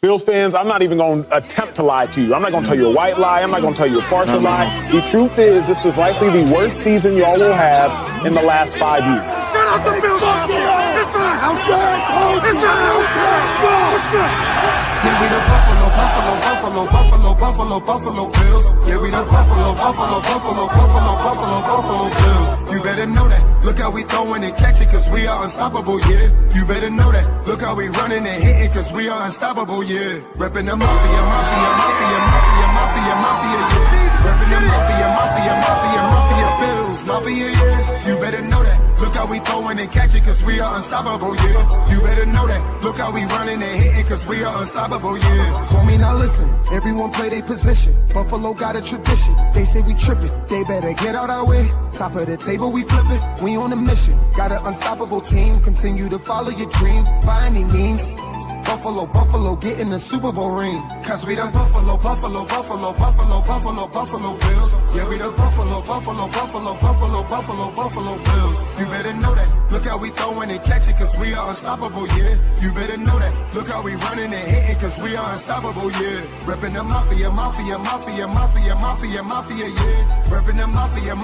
Bills fans, I'm not even going to attempt to lie to you. I'm not going to tell you a white lie. I'm not going to tell you a partial lie. The truth is, this was likely the worst season y'all will have in the last 5 years. Shut up the Bills! It's not outside! It's not outside! Yeah, we the Buffalo Bills. Yeah, we the Buffalo Bills. You better know that. Look how we throwing and catching, cause we are unstoppable, yeah. You better know that. Look how we running and hitting, cause we are unstoppable, yeah. Reppin' the mafia, yeah. Reppin' the mafia, Bills, mafia, yeah. You better know that. Look how we throwing and catching, cause we are unstoppable, yeah. You better know that. Look how we running and hitting, cause we are unstoppable, yeah. Want me now listen, everyone play their position. Buffalo got a tradition, they say we trippin'. They better get out our way. Top of the table, we flippin'. We on a mission, got an unstoppable team. Continue to follow your dream, by any means. Buffalo, get in the Super Bowl ring. Cause we the Buffalo Bills. Yeah, we the Buffalo Bills. You better know that. Look how we throwing and catching, cause we are unstoppable, yeah. You better know that. Look how we running and hitting, cause we are unstoppable, yeah. Reppin' the mafia, yeah. Reppin' the mafia,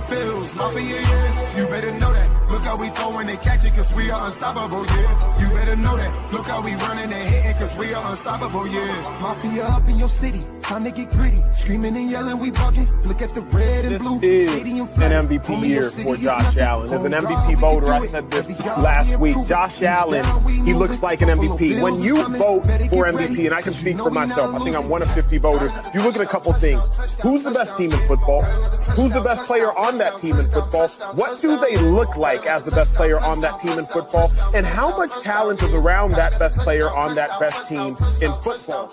Bills, mafia, yeah. You better know that. Look how we throwing and catching, cause we are unstoppable, yeah. You better know that. Look how we running and hitting, cause we are unstoppable, yeah. Mafia up in your city, time to get gritty. Screaming and yelling, we bugging. Look at the red and blue. This is an MVP year for Josh Allen. As an MVP voter, I said this last week. Josh Allen, he looks like an MVP. When you vote for MVP, and I can speak for myself, I think I'm one of 50 voters, you look at a couple things. Who's the best team in football? Who's the best player on that team in football? What do they look like as the best player on that team in football? And how much talent is around that best player on that best team in football?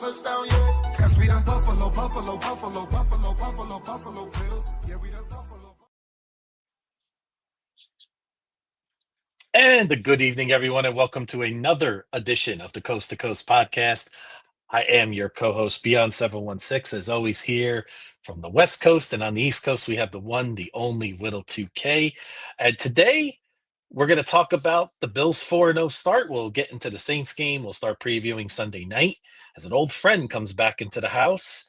And a good evening, everyone, and welcome to another edition of the Coast to Coast podcast. I am your co-host, Beyond 716, as always, here from the West Coast, and on the East Coast, we have the one, the only Whittle 2K. And today, we're going to talk about the Bills 4-0 start. We'll get into the Saints game. We'll start previewing Sunday night as an old friend comes back into the house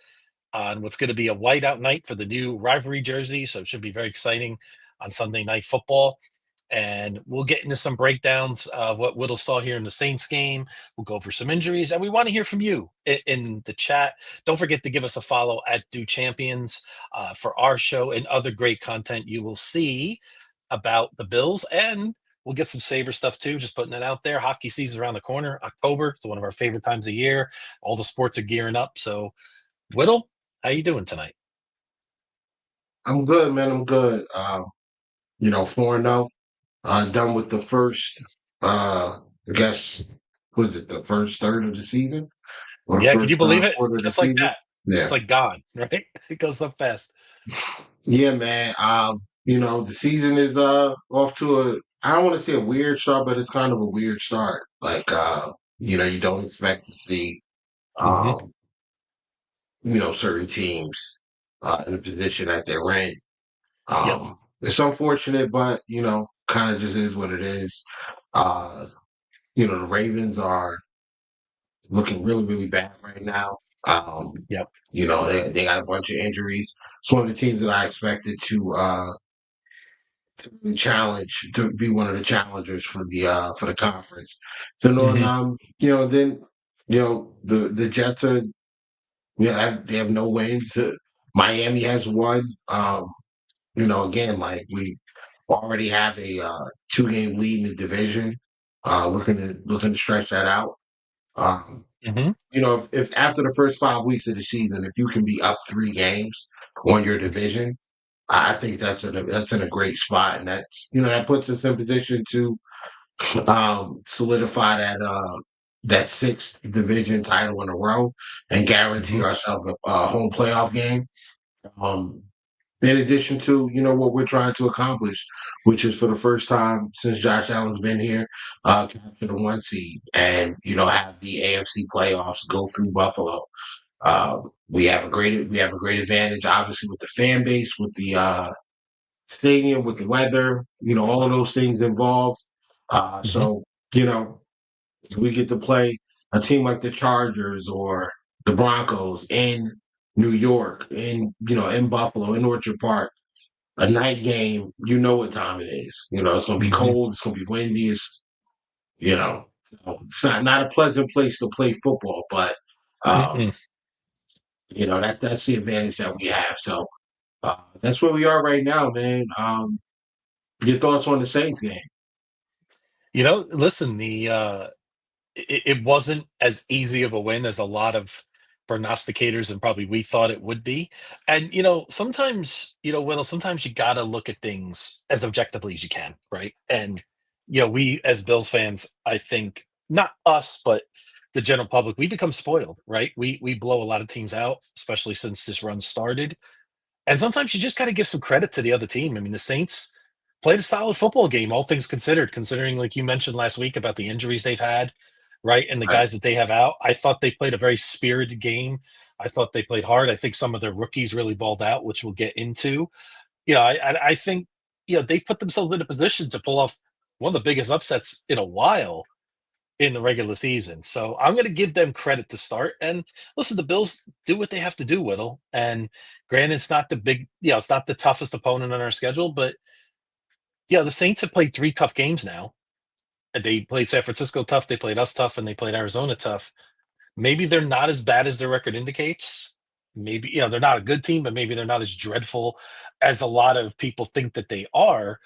on what's going to be a whiteout night for the new rivalry jersey. So it should be very exciting on Sunday Night Football. And we'll get into some breakdowns of what Whittle saw here in the Saints game. We'll go over some injuries, and we want to hear from you in the chat. Don't forget to give us a follow at Do Champions for our show and other great content you will see about the Bills. And we'll get some Sabre stuff too, just putting it out there. Hockey season's around the corner. October, it's one of our favorite times of year. All the sports are gearing up. So, Whittle, how you doing tonight? I'm good, man. I'm good. 4-0. Done with the first, I guess, was it the first third of the season? Or the Yeah, first, can you believe it? quarter of the Just like season? that. Yeah. It's like gone, right? It goes up fast. Yeah, man. The season is off to I don't want to say a weird start, but it's kind of a weird start. Like you don't expect to see Mhm. certain teams in the position that they're in. Yep. It's unfortunate, but kind of just is what it is. The Ravens are looking really, really bad right now. Yep. They got a bunch of injuries. It's one of the teams that I expected to really challenge, to be one of the challengers for the conference. So Mhm. then the Jets are they have no wins. Miami has one. Again, like we already have a 2-game lead in the division. Looking to stretch that out. Um, Mhm. if after the first 5 weeks of the season, if you can be up 3 games on your division, I think that's in a great spot, and that puts us in position to solidify that sixth division title in a row and guarantee Mhm. ourselves a home playoff game. Um, in addition to what we're trying to accomplish, which is for the first time since Josh Allen's been here, capture the 1 seed and have the AFC playoffs go through Buffalo. We have a great advantage, obviously, with the fan base, with the stadium, with the weather, all of those things involved. Mhm. So we get to play a team like the Chargers or the Broncos in New York, in Buffalo, in Orchard Park, a night game, you know what time it is. It's gonna be Hmm. cold, it's gonna be windy, so it's not a pleasant place to play football, but um, Mm-mm. that's the advantage that we have. So that's where we are right now, man. Your thoughts on the Saints game? Listen, it wasn't as easy of a win as a lot of prognosticators and probably we thought it would be. And sometimes, Will, sometimes you got to look at things as objectively as you can, right? And we as Bills fans, I think not us, but the general public, we become spoiled, right? We blow a lot of teams out, especially since this run started. And sometimes you just got to give some credit to the other team. I mean, the Saints played a solid football game, all things considered, considering, like you mentioned last week, about the injuries they've had, right? And the Right. guys that they have out. I thought they played a very spirited game. I thought they played hard. I think some of their rookies really balled out, which we'll get into. I think, they put themselves in a position to pull off one of the biggest upsets in a while in the regular season. So I'm going to give them credit to start. And listen, the Bills do what they have to do, Whittle. And granted, it's not it's not the toughest opponent on our schedule, but the Saints have played three tough games now. They played San Francisco tough, they played us tough, and they played Arizona tough. Maybe they're not as bad as their record indicates. Maybe, they're not a good team, but maybe they're not as dreadful as a lot of people think that they are.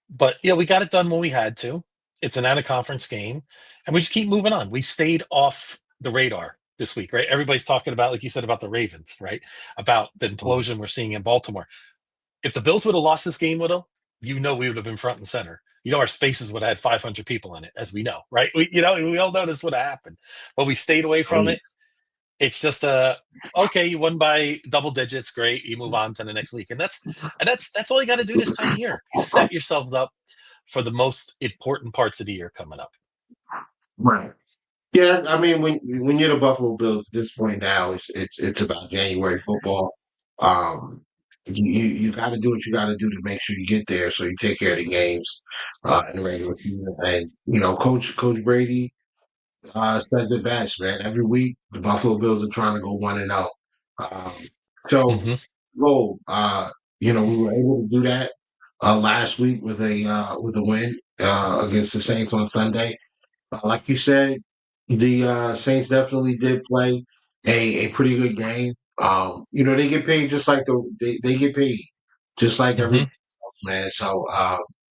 But we got it done when we had to. It's an out of conference game, and we just keep moving on. We stayed off the radar this week, right? Everybody's talking about, like you said, about the Ravens, right? About the implosion we're seeing in Baltimore. If the Bills would have lost this game, Widow, we would have been front and center. Our spaces would have had 500 people in it, as we know, right? We all know this would have happened, but we stayed away from it. It's just okay. You won by double digits, great. You move on to the next week, and that's all you got to do this time of year. You set yourselves up for the most important parts of the year coming up. Right. Yeah, I mean, when you're the Buffalo Bills at this point now, it's about January football. Um, you got to do what you got to do to make sure you get there, so you take care of the games in the regular season. And Coach Brady says it best, man. Every week, the Buffalo Bills are trying to go 1-0. Um, so, Hmm. go. We were able to do that last week with a win against the Saints on Sunday. Like you said, the Saints definitely did play a pretty good game. They get paid just like they get paid just like everybody Hmm. else, man. So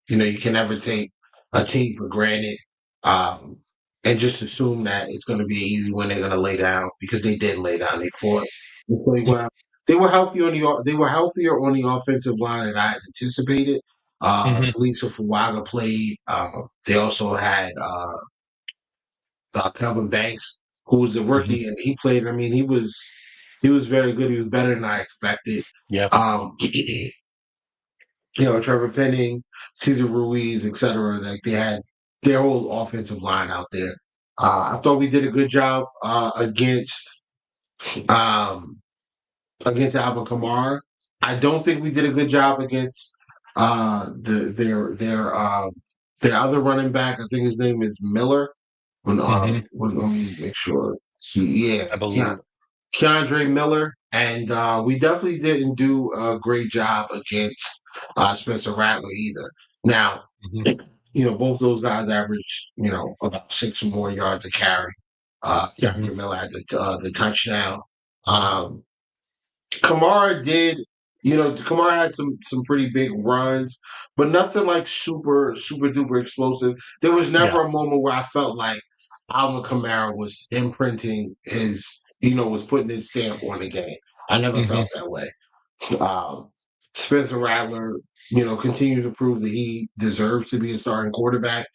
you can never take a team for granted, um, and just assume that it's going to be an easy win. They're going to lay down because they did lay down. They fought. They played well. They were healthier on the offensive line than I had anticipated. Hmm. Talisa Fuaga played. They also had Calvin Banks, who was a Hmm. rookie, and he played. I mean, he was very good. He was better than I expected. Yeah. Trevor Penning, Cesar Ruiz, etc. Like they had their whole offensive line out there. I thought we did a good job um, against Alvin Kamara. I don't think we did a good job against their other running back. I think his name is Miller. Hmm. Let me make sure. Yeah, I believe. Keandre Miller, and we definitely didn't do a great job against Spencer Rattler either. Now, Hmm. both those guys averaged, about 6 or more yards a carry. Hmm. Keandre Miller had the touchdown. Um, Kamara had some pretty big runs, but nothing like super super duper explosive. There was Yeah. never a moment where I felt like Alvin Kamara was imprinting was putting his stamp on the game. I never Hmm. felt that way. Um, Spencer Rattler, continues to prove that he deserves to be a starting quarterback.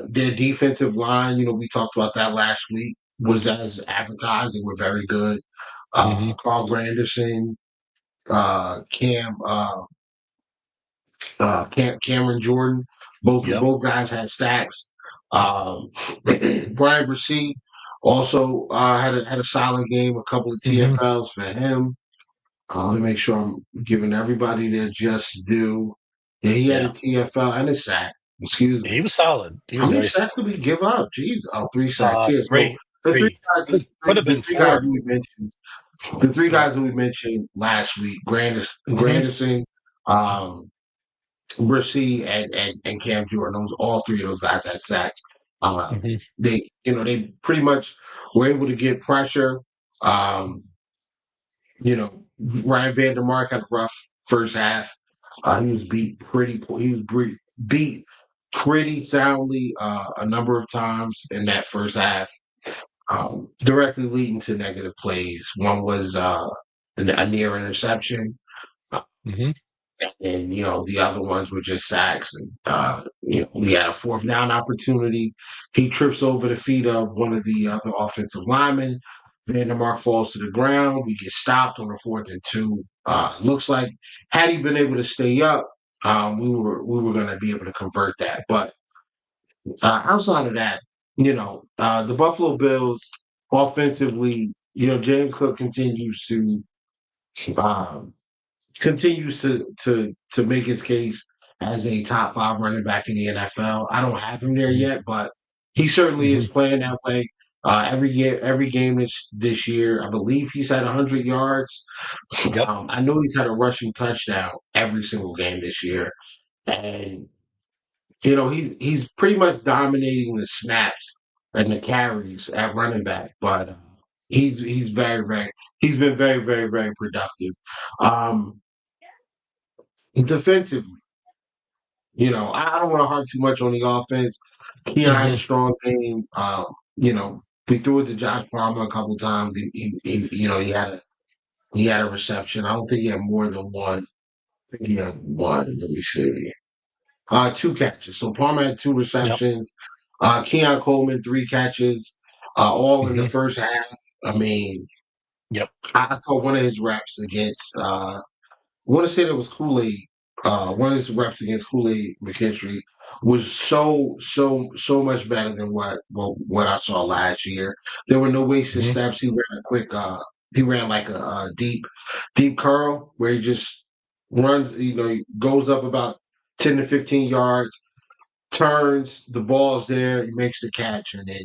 Their defensive line, we talked about that last week, was as advertised. They were very good. Hmm. Carl Granderson, Cam, Cameron Jordan. Both Yep. both guys had sacks. Um, Brian Bresee also had a solid game. A couple of Hmm. TFLs for him. Let me make sure I'm giving everybody their just due. Yeah, he had a Yeah. TFL and a sack. Excuse He me. was solid. He How was many very sacks solid. did we give up? Jeez. Oh, 3 sacks. Yeah. So Three, the three three. guys, Could have the been three guys four. we mentioned, the three Yeah. guys that we mentioned last week, Hmm. Granderson, um, Brissy, and Cam Jordan, all three of those guys had sacks. Hmm. They pretty much were able to get pressure. Um, you know, Ryan Vandermark had a rough first half. He was beat pretty. He was beat pretty soundly a number of times in that first half, directly leading to negative plays. One was a near interception. Hmm. And the other ones were just sacks. And we had a fourth down opportunity. He trips over the feet of one of the other offensive linemen. Vandermark falls to the ground. We get stopped on a 4th and 2. Looks like had he been able to stay up, we were going to be able to convert that. But outside of that, the Buffalo Bills offensively, James Cook um, continues to make his case as a top 5 running back in the NFL. I don't have him there Hmm. yet, but he certainly Hmm. is playing that way. Every game this year, I believe he's had 100 yards. Yep. I know he's had a rushing touchdown every single game this year, and he's pretty much dominating the snaps and the carries at running back, but he's very very he's been very very very productive. Um, Defensively, I don't want to harp too much on the offense. Keon had Hmm. a strong game. We threw it to Josh Palmer a couple times. He had a reception. I don't think he had more than one. I think he had one. Let me see. 2 catches. So Palmer had 2 Yep. receptions. Keon Coleman 3 catches. All in the Hmm. first half. I mean, Yep. I saw one of his reps against. I want to say that was Kool-Aid. One of his reps against Kool-Aid McKinstry was so much better than what I saw last year. There were no wasted Hmm. steps. He ran like a deep curl where he just runs. He goes up about 10 to 15 yards, turns, the ball's there, he makes the catch, and then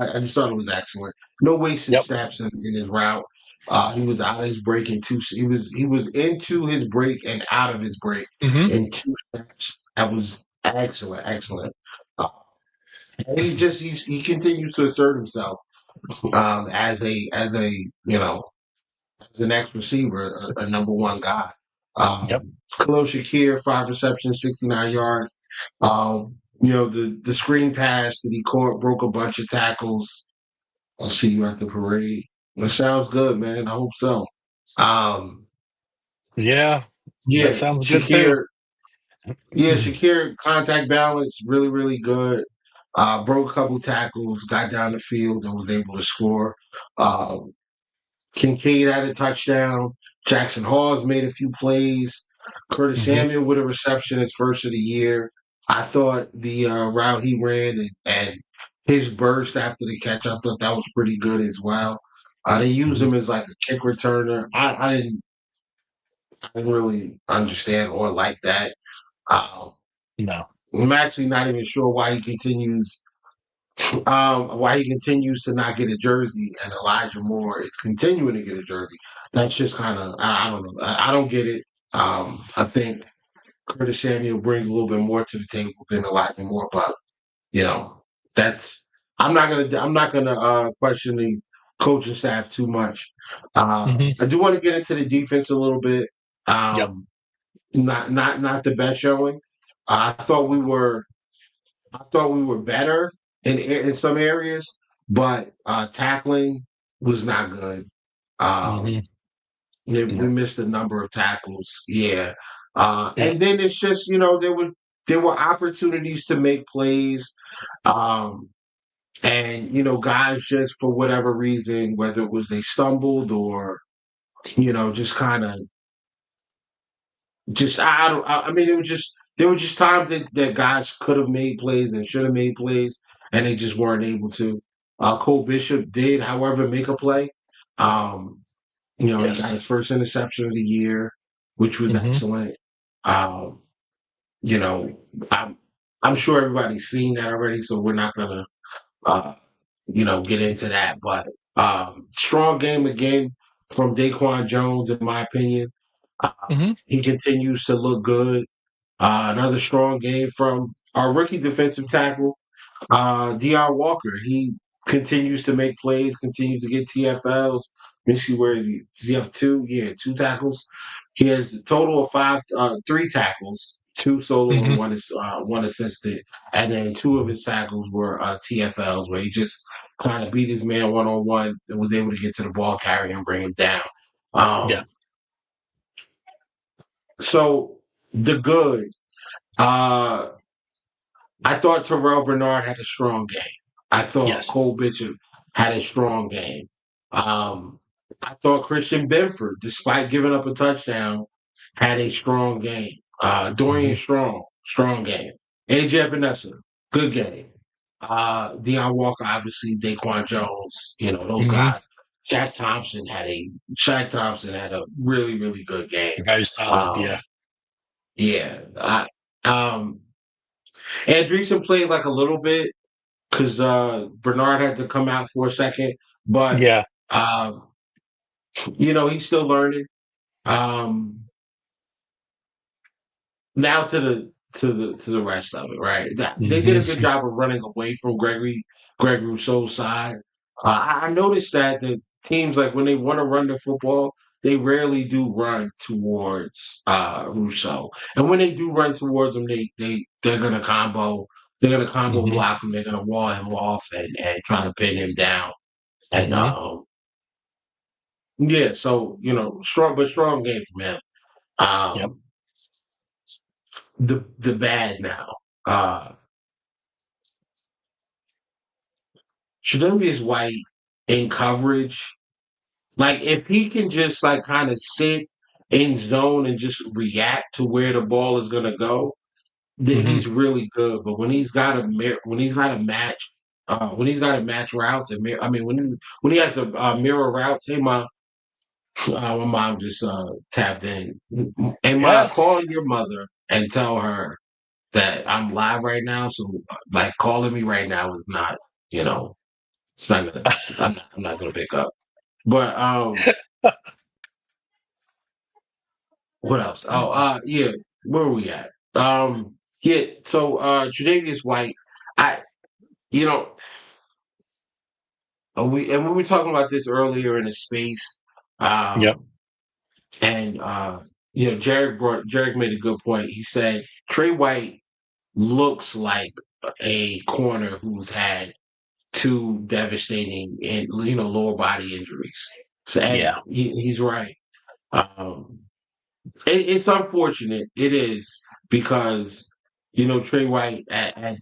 I just thought it was excellent. No wasted Yep. steps in his route. He was out of his break in two. He was into his break and out of his break Hmm. in 2 steps. That was excellent, excellent. Uh, and he continues to assert himself as the next receiver, a number one guy. Yep. Khalil Shakir, 5 receptions, 69 yards. The screen pass that he caught broke a bunch of tackles. I'll see you at the parade. That sounds good, man. I hope so. Um, Yeah. That yeah, sounds good too. Shakir. Yeah, Shakir contact balance really, really good. Broke a couple tackles, got down the field, and was able to score. Um, Kincaid had a touchdown. Jackson Hawes made a few plays. Curtis Hmm. Samuel with a reception, his first of the year. I thought the route he ran and his burst after the catch, I thought that was pretty good as well. They used Hmm. him as like a kick returner. I didn't really understand or like that. Uh, No. I'm actually not even sure why he continues to not get a jersey, and Elijah Moore is continuing to get a jersey. That's just kind of I don't know. I don't get it. I think Curtis Samuel brings a little bit more to the table than Elijah Moore, but you know that's I'm not gonna question the coaching staff too much. Hmm. I do want to get into the defense a little bit. Yep. Not the best showing. I thought we were better in some areas, but tackling was not good. Hmm. Um, we No. missed a number of tackles. Yeah, Yep. and then it's just there were opportunities to make plays, um, and guys just for whatever reason, whether it was they stumbled or just kind of just I don't. I mean, it was just there were just times that guys could have made plays and should have made plays, and they just weren't able to. Cole Bishop did, however, make a play. Um, he got his Yes. first interception of the year, which was Hmm. excellent. Um, you know, I'm sure everybody's seen that already, so we're not gonna get into that. But strong game again from Daquan Jones, in my opinion. Hmm. He continues to look good. Another strong game from our rookie defensive tackle, Deion Walker. He continues to make plays, continues to get TFLs. Let me see where does he have two? Yeah, two tackles. He has a total of three tackles, two solo and Hmm. one assisted, and then two of his tackles were TFLs, where he just kind of beat his man 1-on-1 and was able to get to the ball carrier and bring him down. Yeah. Um, so the good. Uh, I thought Terrell Bernard had a strong game. I thought Yes. Cole Bishop had a strong game. Um, I thought Christian Benford, despite giving up a touchdown, had a strong game. Dorian Hmm. strong game. AJ Epinesa, good game. Deion Walker, obviously, Daquan Jones, those Hmm. guys. Shaq Thompson had a really, really good game. Very solid. Um, Yeah. yeah. Um, Andreessen played like a little bit because Bernard had to come out for a second, but Yeah. um, he's still learning. Um, Now to the rest of it, right? They did Hmm. a good job of running away from Greg Rousseau's side. I noticed that the teams, like when they want to run the football, they rarely do run towards Rousseau, and when they do run towards him, they're gonna combo. They're gonna combo Hmm. block him. They're gonna wall him off and try to pin him down. And Hmm. yeah, so strong game from him. Yep. Um, the bad now. Uh, Tre'Davious White in coverage, like if he can just like kind of sit in zone and just react to where the ball is gonna go, then Hmm. he's really good. But when he's got to match routes and when he has to mirror routes, hey mom, my mom just tapped in. And ma, call Yes. your mother and tell her that I'm live right now. So like calling me right now is not, you know, it's not gonna. I'm not gonna pick up. But what else? Oh, yeah. Where are we at? Yeah. So, Tre'Davious White, I, you know, we were talking about this earlier in the space, Yep. um, and Jarek made a good point. He said Trey White looks like a corner who's had two devastating and lower body injuries. So, and Yeah. he's right. Um, it's unfortunate. It is because Trey White at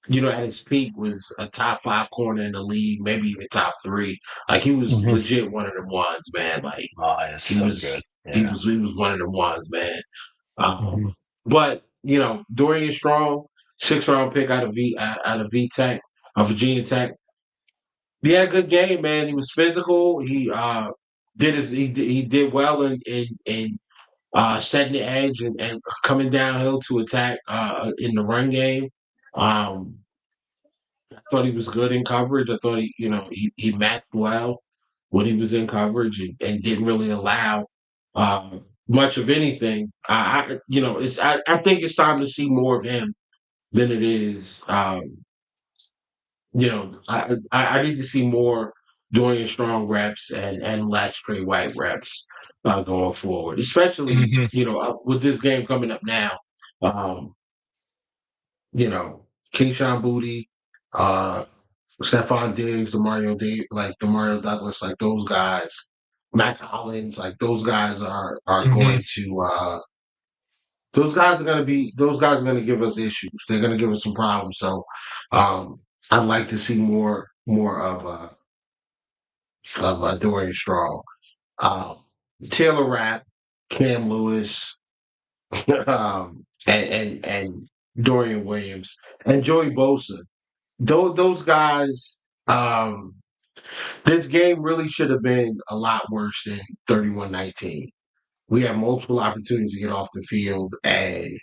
his peak was a top five corner in the league, maybe even top three. Like he was Hmm. legit one of them ones, man. Like Oh, it's he so was good. Yeah. he was one of them ones, man. Hmm. But Dorian Strong, 6th round pick out of VTech, of Virginia Tech. He had a good game, man. He was physical. He did well in setting the edge and coming downhill to attack in the run game. Um, I thought he was good in coverage. I thought he matched well when he was in coverage and didn't really allow much of anything. I think it's time to see more of him than it is. I need to see more Dorian Strong reps and Latch Trey White reps going forward, especially Hmm. with this game coming up now. Um, Keyshawn Booty, uh, Stephon Diggs, Demario Douglas, like those guys, Matt Collins, like those guys are Hmm. going to those guys are gonna give us issues. They're gonna give us some problems. So I'd like to see more of Dorian Strong. Um, Taylor Rapp, Cam Lewis, and Dorian Williams and Joey Bosa. Those guys. This game really should have been a lot worse than 31-19. We had multiple opportunities to get off the field, and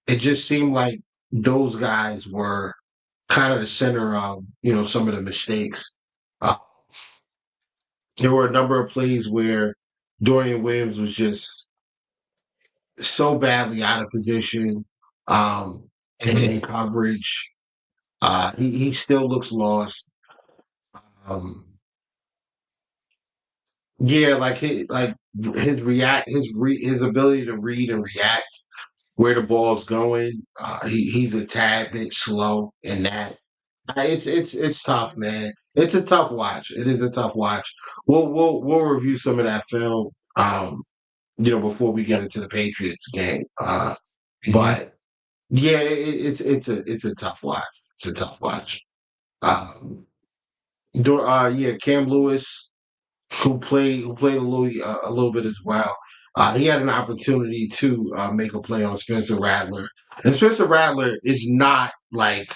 it just seemed like those guys were kind of the center of, some of the mistakes. Uh, there were a number of plays where Dorian Williams was just so badly out of position in Hmm. coverage. He still looks lost. Um, yeah, his ability to read and react where the ball's going. He's a tad bit slow in that. It's tough, man. It's a tough watch. It is a tough watch. We'll review some of that film, before we get Yep. into the Patriots game. Hmm. But yeah, it's a tough watch. It's a tough watch. Um, yeah, Cam Lewis, who played a little bit as well. He had an opportunity to make a play on Spencer Rattler, and Spencer Rattler is not like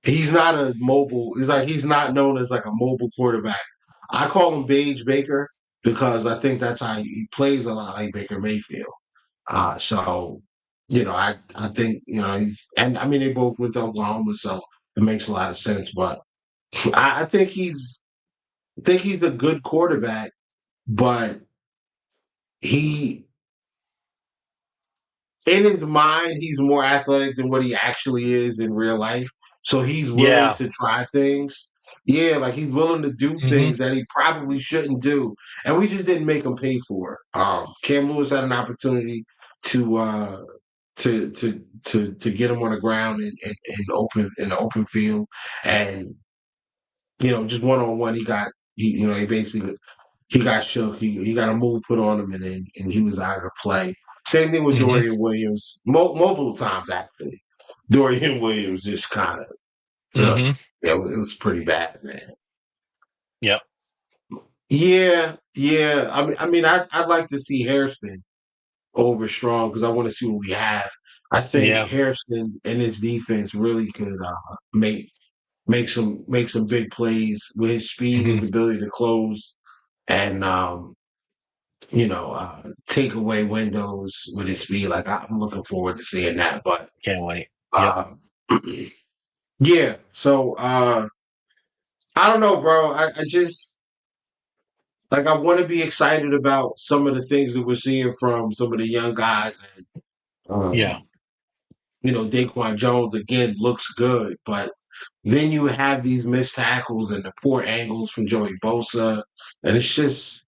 he's not a mobile. He's like he's not known as like a mobile quarterback. I call him Beige Baker because I think that's how he plays a lot like Baker Mayfield. So I think he's and I mean they both went to Oklahoma, so it makes a lot of sense. But I think he's a good quarterback, but he in his mind he's more athletic than what he actually is in real life. So he's willing Yeah. to try things. Yeah, like he's willing to do Hmm. things that he probably shouldn't do, and we just didn't make him pay for it. Cam Lewis had an opportunity to to get him on the ground in the open field, and just one on one, he basically he got shook. He got a move put on him, and he was out of the play. Same thing with Hmm. Dorian Williams, multiple times actually. Dorian Williams just kind of, Hmm. yeah, it was pretty bad, man. Yep. Yeah, yeah. I mean, I'd like to see Harrison over Strong because I want to see what we have. I think Yeah. Harrison and his defense really could make some big plays with his speed, Hmm. his ability to close, and take away windows with his speed. Like I'm looking forward to seeing that. But Can't wait. Yep. uh, yeah, so I don't know, bro. I just like I want to be excited about some of the things that we're seeing from some of the young guys. And, Yeah. Daquan Jones again looks good, but then you have these missed tackles and the poor angles from Joey Bosa, and it's just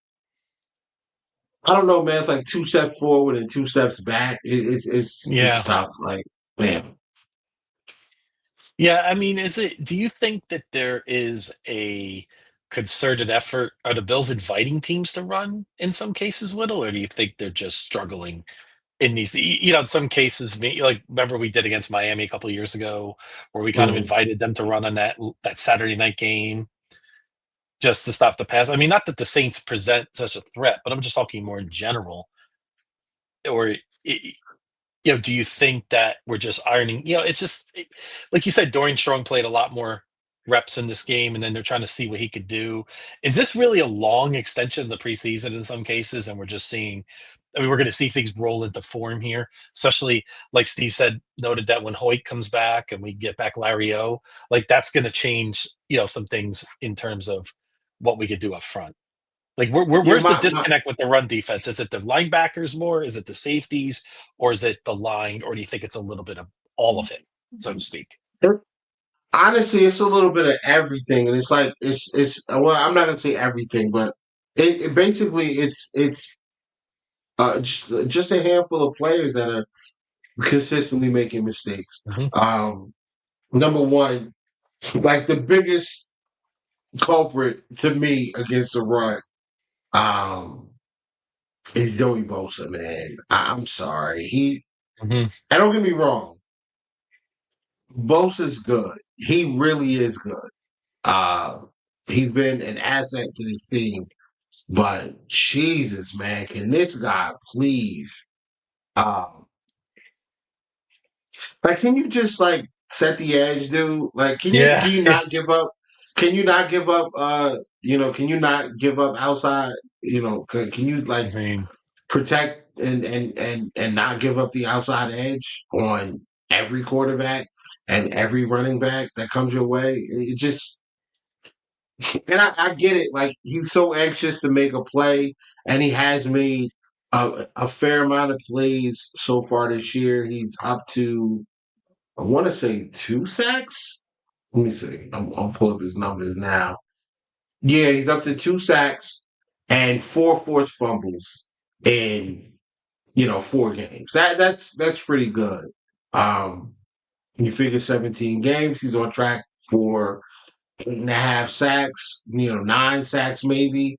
I don't know, man. It's like 2 steps forward and 2 steps back. It's Yeah. tough. Like, man, Yeah. I mean, do you think that there is a concerted effort? Are the Bills inviting teams to run in some cases, Whittle, or do you think they're just struggling in these, in some cases, like remember we did against Miami a couple of years ago, where we kind of mm, invited them to run on that Saturday night game just to stop the pass. I mean, not that the Saints present such a threat, but I'm just talking more in general. Or do you think that we're just ironing? It's just like you said, Dorian Strong played a lot more reps in this game, and then they're trying to see what he could do. Is this really a long extension of the preseason in some cases, and we're just seeing? I mean, we're going to see things roll into form here, especially like Steve said, noted that when Hoyt comes back and we get back Larry O, like that's going to change, some things in terms of what we could do up front. Like, yeah, where's the my disconnect with the run defense? Is it the linebackers more? Is it the safeties, or is it the line? Or do you think it's a little bit of all of it, so to speak? it, honestly, it's a little bit of everything, and it's like it's well, I'm not gonna say everything, but it basically it's just a handful of players that are consistently making mistakes. Hmm. Number one, like the biggest culprit to me against the run, um, is Joey Bosa, man. I'm sorry. Hmm. And don't get me wrong, Bosa's good. He really is good. Uh, he's been an asset to this team, but Jesus, man, can this guy please? Um, like, can you just like set the edge, dude? Like, can you Yeah. can you not give up? Can you not give up? Can you not give up outside? Can you I like mean, protect and not give up the outside edge on every quarterback and every running back that comes your way. It just and I get it. Like he's so anxious to make a play, and he has made a fair amount of plays so far this year. He's up to I want to say 2 sacks. Let me see. I'll pull up his numbers now. Yeah, he's up to 2 sacks and four forced fumbles in 4 games. That's pretty good. Um, you figure 17 games, he's on track for 8.5 sacks, 9 sacks maybe,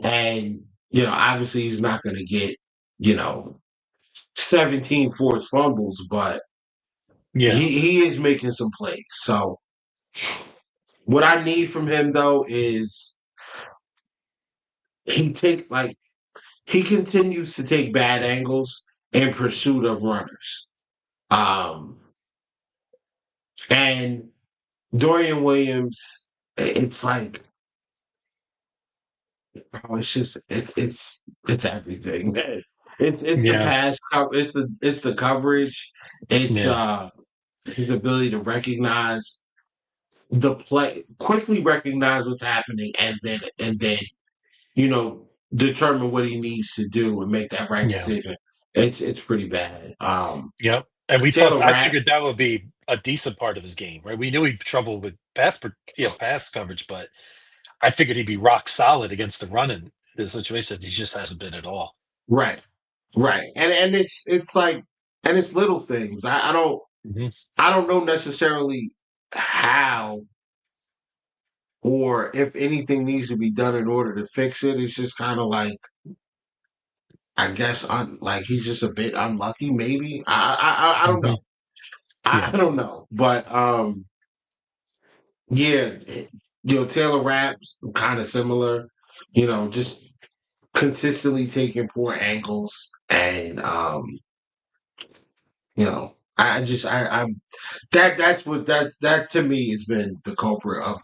and obviously he's not going to get you know 17 forced fumbles, but Yeah. he is making some plays. So what I need from him though is he take like he continues to take bad angles in pursuit of runners. Um, and Dorian Williams, it's like, bro, it's just it's everything. Man. It's the Yeah. pass, it's the coverage, it's Yeah. his ability to recognize the play, quickly recognize what's happening, and then you know determine what he needs to do and make that right Yeah. decision. It's pretty bad. Yep. And we thought Taylor I Rapp, figured that would be a decent part of his game, right? We knew he'd trouble with pass coverage, but I figured he'd be rock solid against the run in the situations. He just hasn't been at all. right, right, and it's like, and it's little things. Hmm. I don't know necessarily how or if anything needs to be done in order to fix it. It's just kind of like, I guess, like he's just a bit unlucky. Maybe I don't Hmm. know. I Yeah. don't know, but yeah, Taylor Rapp's kind of similar. Just consistently taking poor angles, and I'm that's what that to me has been the culprit of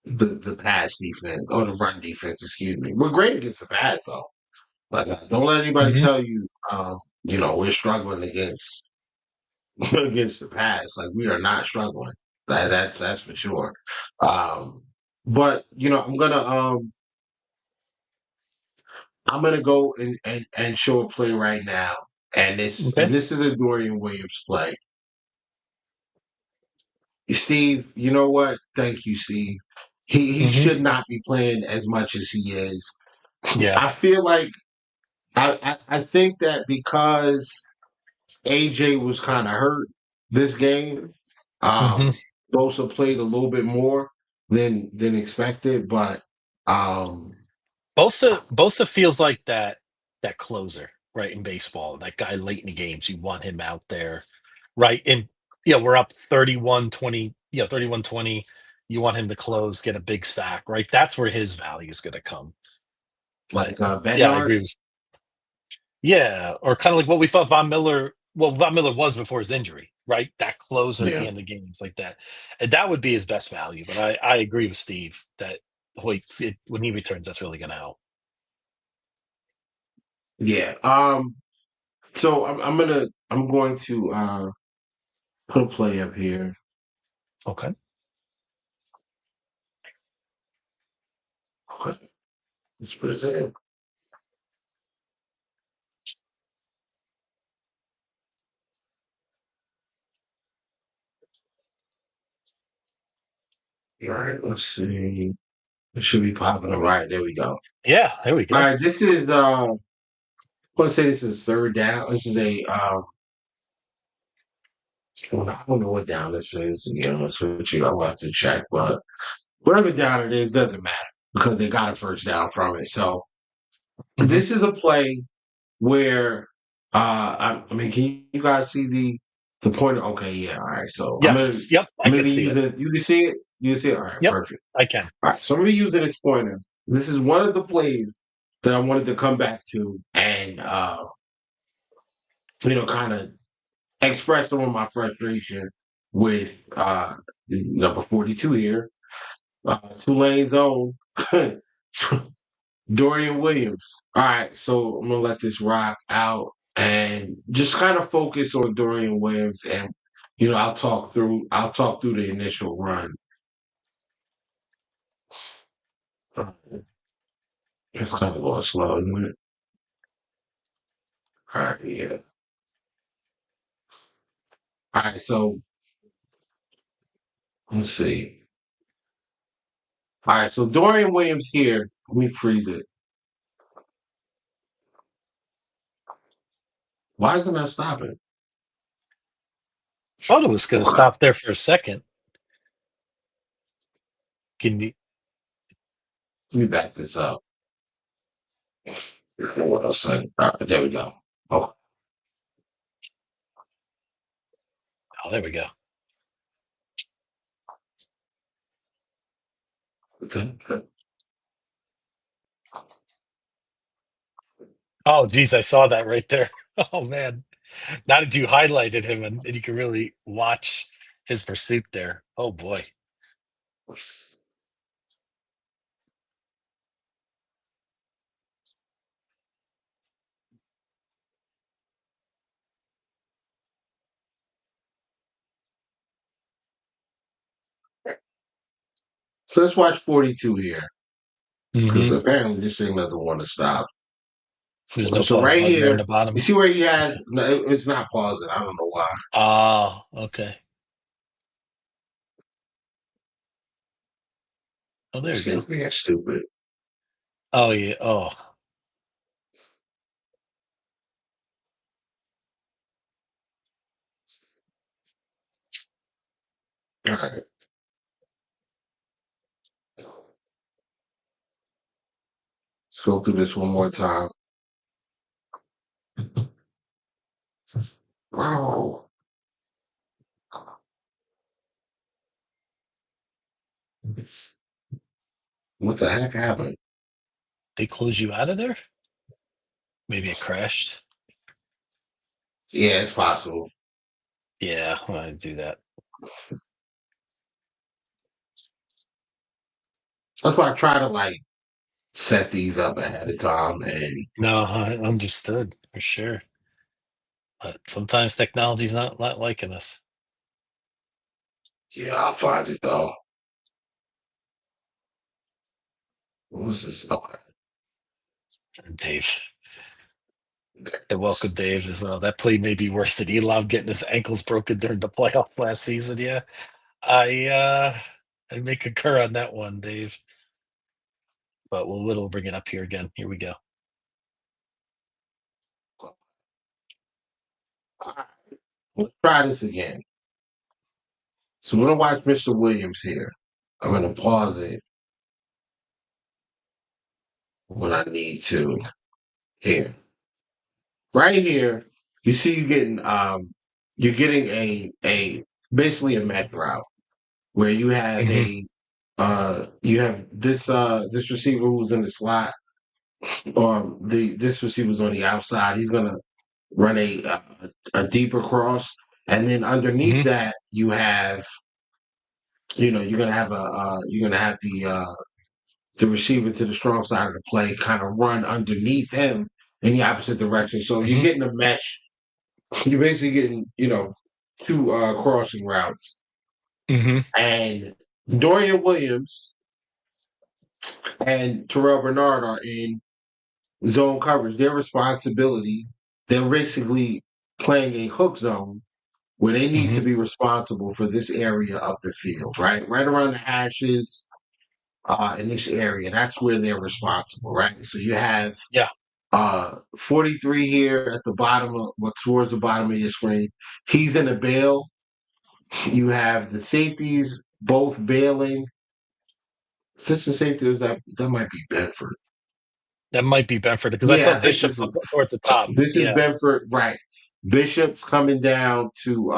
the pass defense or the run defense, excuse me. We're great against the pass though. Like don't let anybody Hmm. tell you we're struggling against against the pass. Like we are not struggling. That's for sure. But I'm gonna go and show a play right now. And Okay. this is a Dorian Williams play. Steve, you know what? Thank you, Steve. He Hmm. should not be playing as much as he is. Yeah. I feel like I think that because AJ was kind of hurt this game, Hmm. Bosa played a little bit more than expected, but um Bosa feels like that closer, right, in baseball. That guy late in the games, you want him out there, right? And we're up 31-20, 31-20. You want him to close, get a big sack, right? That's where his value is gonna come. But like yeah, I Bednar. agree with yeah, or kind of like what we thought Von Miller was before his injury, right? That closer at the Yeah. end of games like that. And that would be his best value. But I agree with Steve that Hoyt, when he returns, that's really gonna help. Yeah. So I'm going to put a play up here. Okay. Okay. Let's put this in. All right, let's see. It should be popping up. Right, there we go. Yeah, there we All go. right, this is I want to say this is third down. This is a well, I don't know what down this is, to be honest with you. I'll have to check, but whatever down it is doesn't matter because they got a first down from it. So Hmm. this is a play where I mean, can you guys see the pointer? Okay, yeah, all right. So Yes. Yep. I I'm gonna can be see it. using it. You can see it? You can see it? All right, Yep. perfect. I can. All right, so I'm gonna be using this pointer. This is one of the plays that I wanted to come back to and kind of express some of my frustration with number 42 here, Tulane zone. Dorian Williams. All right, so I'm gonna let this rock out and just kind of focus on Dorian Williams, and I'll talk through the initial run. It's kind of going slow, isn't it? All right, yeah. All right, so let's see. All right, so Dorian Williams here. Let me freeze it. Why isn't that stopping? Thought it was going to stop there for a second. Can you? Let me back this up. What else? All right, there we go. Oh, Oh, there we go. okay. Oh, geez, I saw that right there. Oh man, now that you highlighted him and you can really watch his pursuit there. Oh boy. So let's watch 42 here, because Mm-hmm. apparently this thing doesn't want to stop. There's no So pause right button there in here, the you bottom. see where he has, no, it's not pausing. I don't know why. Oh, okay. Oh, there we See go. if we get stupid. Oh yeah. Oh, All right. Let's go through this one more time. Bro. What the heck happened? they close you out of there? Maybe it crashed. Yeah, it's possible. Yeah, I do that. That's why I try to like set these up ahead of time, and No, I understood for sure. But sometimes technology's not liking us. yeah, I'll find it though. What was this? Oh, And Dave. there it And welcome is. Dave as well. That play may be worse than Elov getting his ankles broken during the playoff last season. Yeah. I may concur on that one, Dave. But we'll bring it up here again. Here we go. All right, let's try this again. So we're gonna watch Mr. Williams here. I'm gonna pause it when I need to. Here, right here, you see you're getting a basically a Met route where Hmm. you have this receiver who's in the slot, or this receiver's on the outside. He's gonna run a deeper cross, and then underneath Hmm. that you have, you're gonna have the receiver to the strong side of the play kind of run underneath him in the opposite direction. So you're Hmm. getting a mesh. You're basically getting, two crossing routes. Hmm. And Dorian Williams and Terrell Bernard are in zone coverage. Their responsibility, they're basically playing a hook zone where they need Hmm. to be responsible for this area of the field, right? Right around the hashes, in this area. That's where they're responsible, right? So you have Yeah. 43 here at the bottom of, well, towards the bottom of your screen. He's in a bail. You have the safeties both bailing. Is this the safety? Or is that might be Bedford? That might be Benford because I Yeah, saw I think Bishop this is up towards the top. this is Yeah. Bedford, right? Bishop's coming down to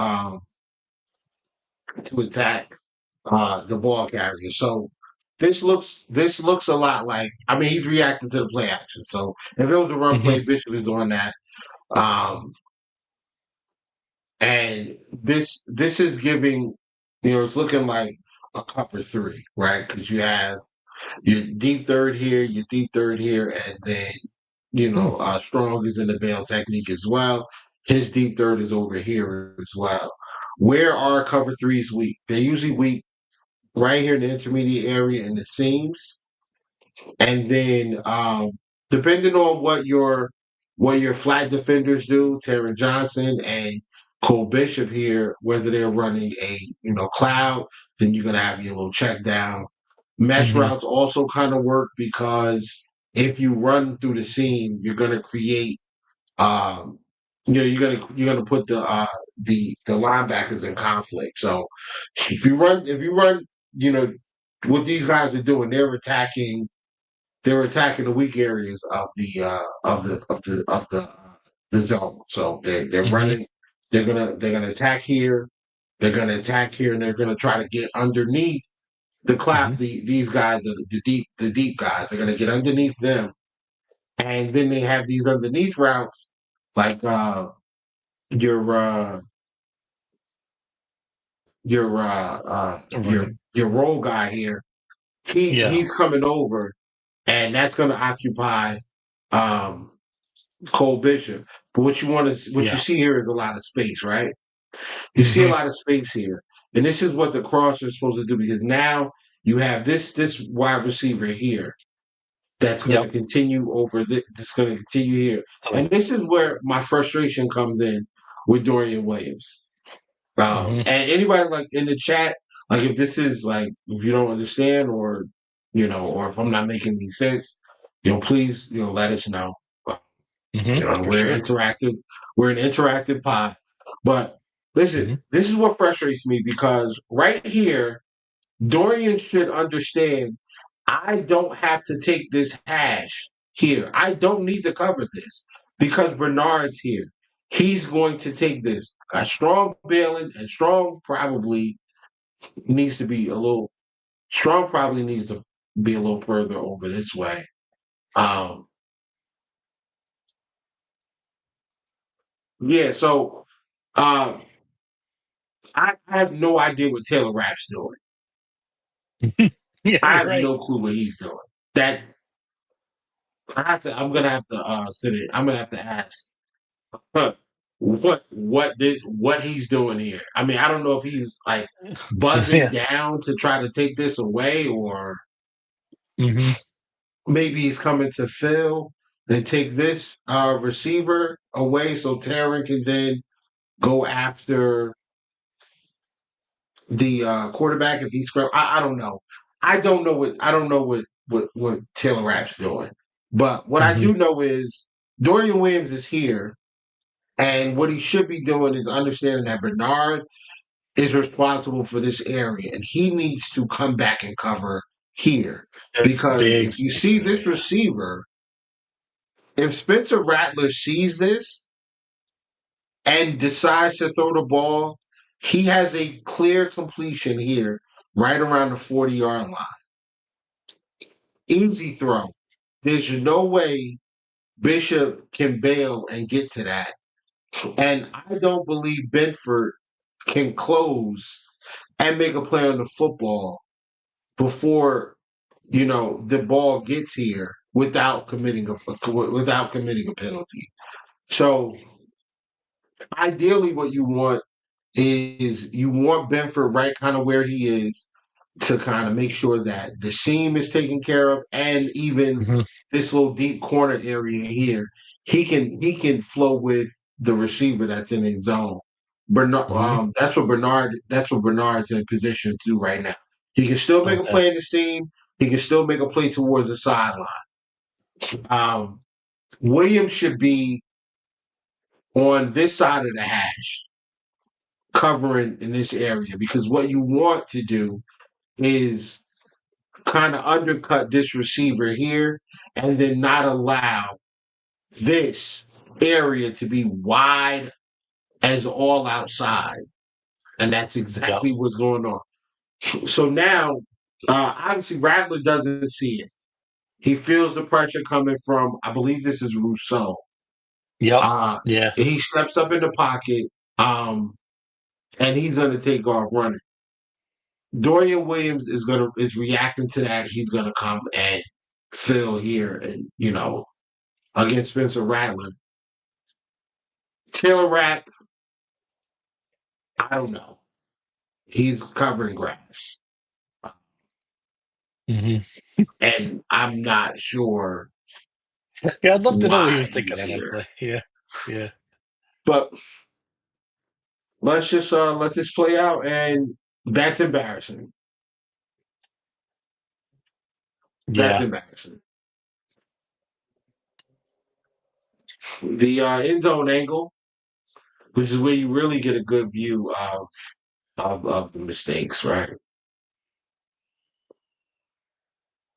attack the ball carrier. So this looks a lot like, I mean, he's reacting to the play action. So if it was a run Hmm. play, Bishop is on that. Um, and this is giving, it's looking like a cover three, right? Because you have your deep third here, your deep third here, and then Strong is in the veil technique as well. His deep third is over here as well. Where are cover threes weak? They're usually weak right here in the intermediate area in the seams, and then depending on what your flat defenders do, Taron Johnson and Cole Bishop here, whether they're running a cloud, then you're gonna have your little check down. Mesh Hmm. routes also kind of work because if you run through the seam, you're gonna create um you're gonna put the linebackers in conflict. So if you run, you know what these guys are doing, they're attacking the weak areas of the zone. So they're Hmm. running. They're gonna attack here. They're gonna attack here, and they're gonna try to get underneath the Hmm. clap. These guys, the deep guys. They're gonna get underneath them, and then they have these underneath routes, like your uh, your Running. your role guy here. He Yeah. he's coming over, and that's gonna occupy um Cole Bishop. But what you Yeah. see here is a lot of space, right? You see a Hmm. lot of space here, and this is what the crosser is supposed to do because now you have this wide receiver here that's going to Yep. continue over this. That's going to continue here, and So. this is where my frustration comes in with Dorian Williams. Hmm. And anybody like in the chat, like if this is like if you don't understand or if I'm not making any sense, please let us know. Hmm. For We're sure. interactive. We're an interactive pod. But listen, Hmm. this is what frustrates me because right here, Dorian should understand I don't have to take this hash here. I don't need to cover this because Bernard's here. He's going to take this. Got Strong bailing, and needs to be a little Strong probably needs to be a little further over this way. Um, yeah, so um I have no idea what Taylor Rapp's doing. Yeah, I you're have right. no clue what he's doing. That I'm gonna have to sit it. I'm gonna have to ask huh, what he's doing here. I mean, I don't know if he's like buzzing Yeah. down to try to take this away, or Hmm. maybe he's coming to fill and take this receiver away so Taryn can then go after the quarterback if he's scrub. I don't know. I don't know what Taylor Rapp's doing. But what I Hmm. do know is Dorian Williams is here, and what he should be doing is understanding that Bernard is responsible for this area, and he needs to come back and cover here. This Because big if you space see here. this receiver, if Spencer Rattler sees this and decides to throw the ball, he has a clear completion here, right around the 40-yard line. Easy throw. There's no way Bishop can bail and get to that. And I don't believe Benford can close and make a play on the football before the ball gets here without committing a penalty. So ideally, what you want is you want Benford right kind of where he is to kind of make sure that the seam is taken care of, and even Hmm. this little deep corner area here, he can flow with the receiver that's in his zone. Bernard, Hmm. that's what Bernard's in position to do right now. He can still make a Okay. play in the seam. He can still make a play towards the sideline. Um, Williams should be on this side of the hash, covering in this area, because what you want to do is kind of undercut this receiver here and then not allow this area to be wide as all outside. And that's Yep. exactly what's going on. So now, obviously, Rattler doesn't see it. He feels the pressure coming from, I believe this is Rousseau. Yep. Uh, Yeah. he steps up in the pocket, and he's going to take off running. Dorian Williams is reacting to that. He's gonna come and fill here, and against Spencer Rattler. Taylor Rapp, I don't know. He's covering grass, Hmm. and I'm not sure Yeah, I'd love to know what he why was thinking he's on that here. play. Yeah, yeah, But let's just let this play out, and that's embarrassing. That's yeah, embarrassing. The end zone angle, which is where you really get a good view of the mistakes, right?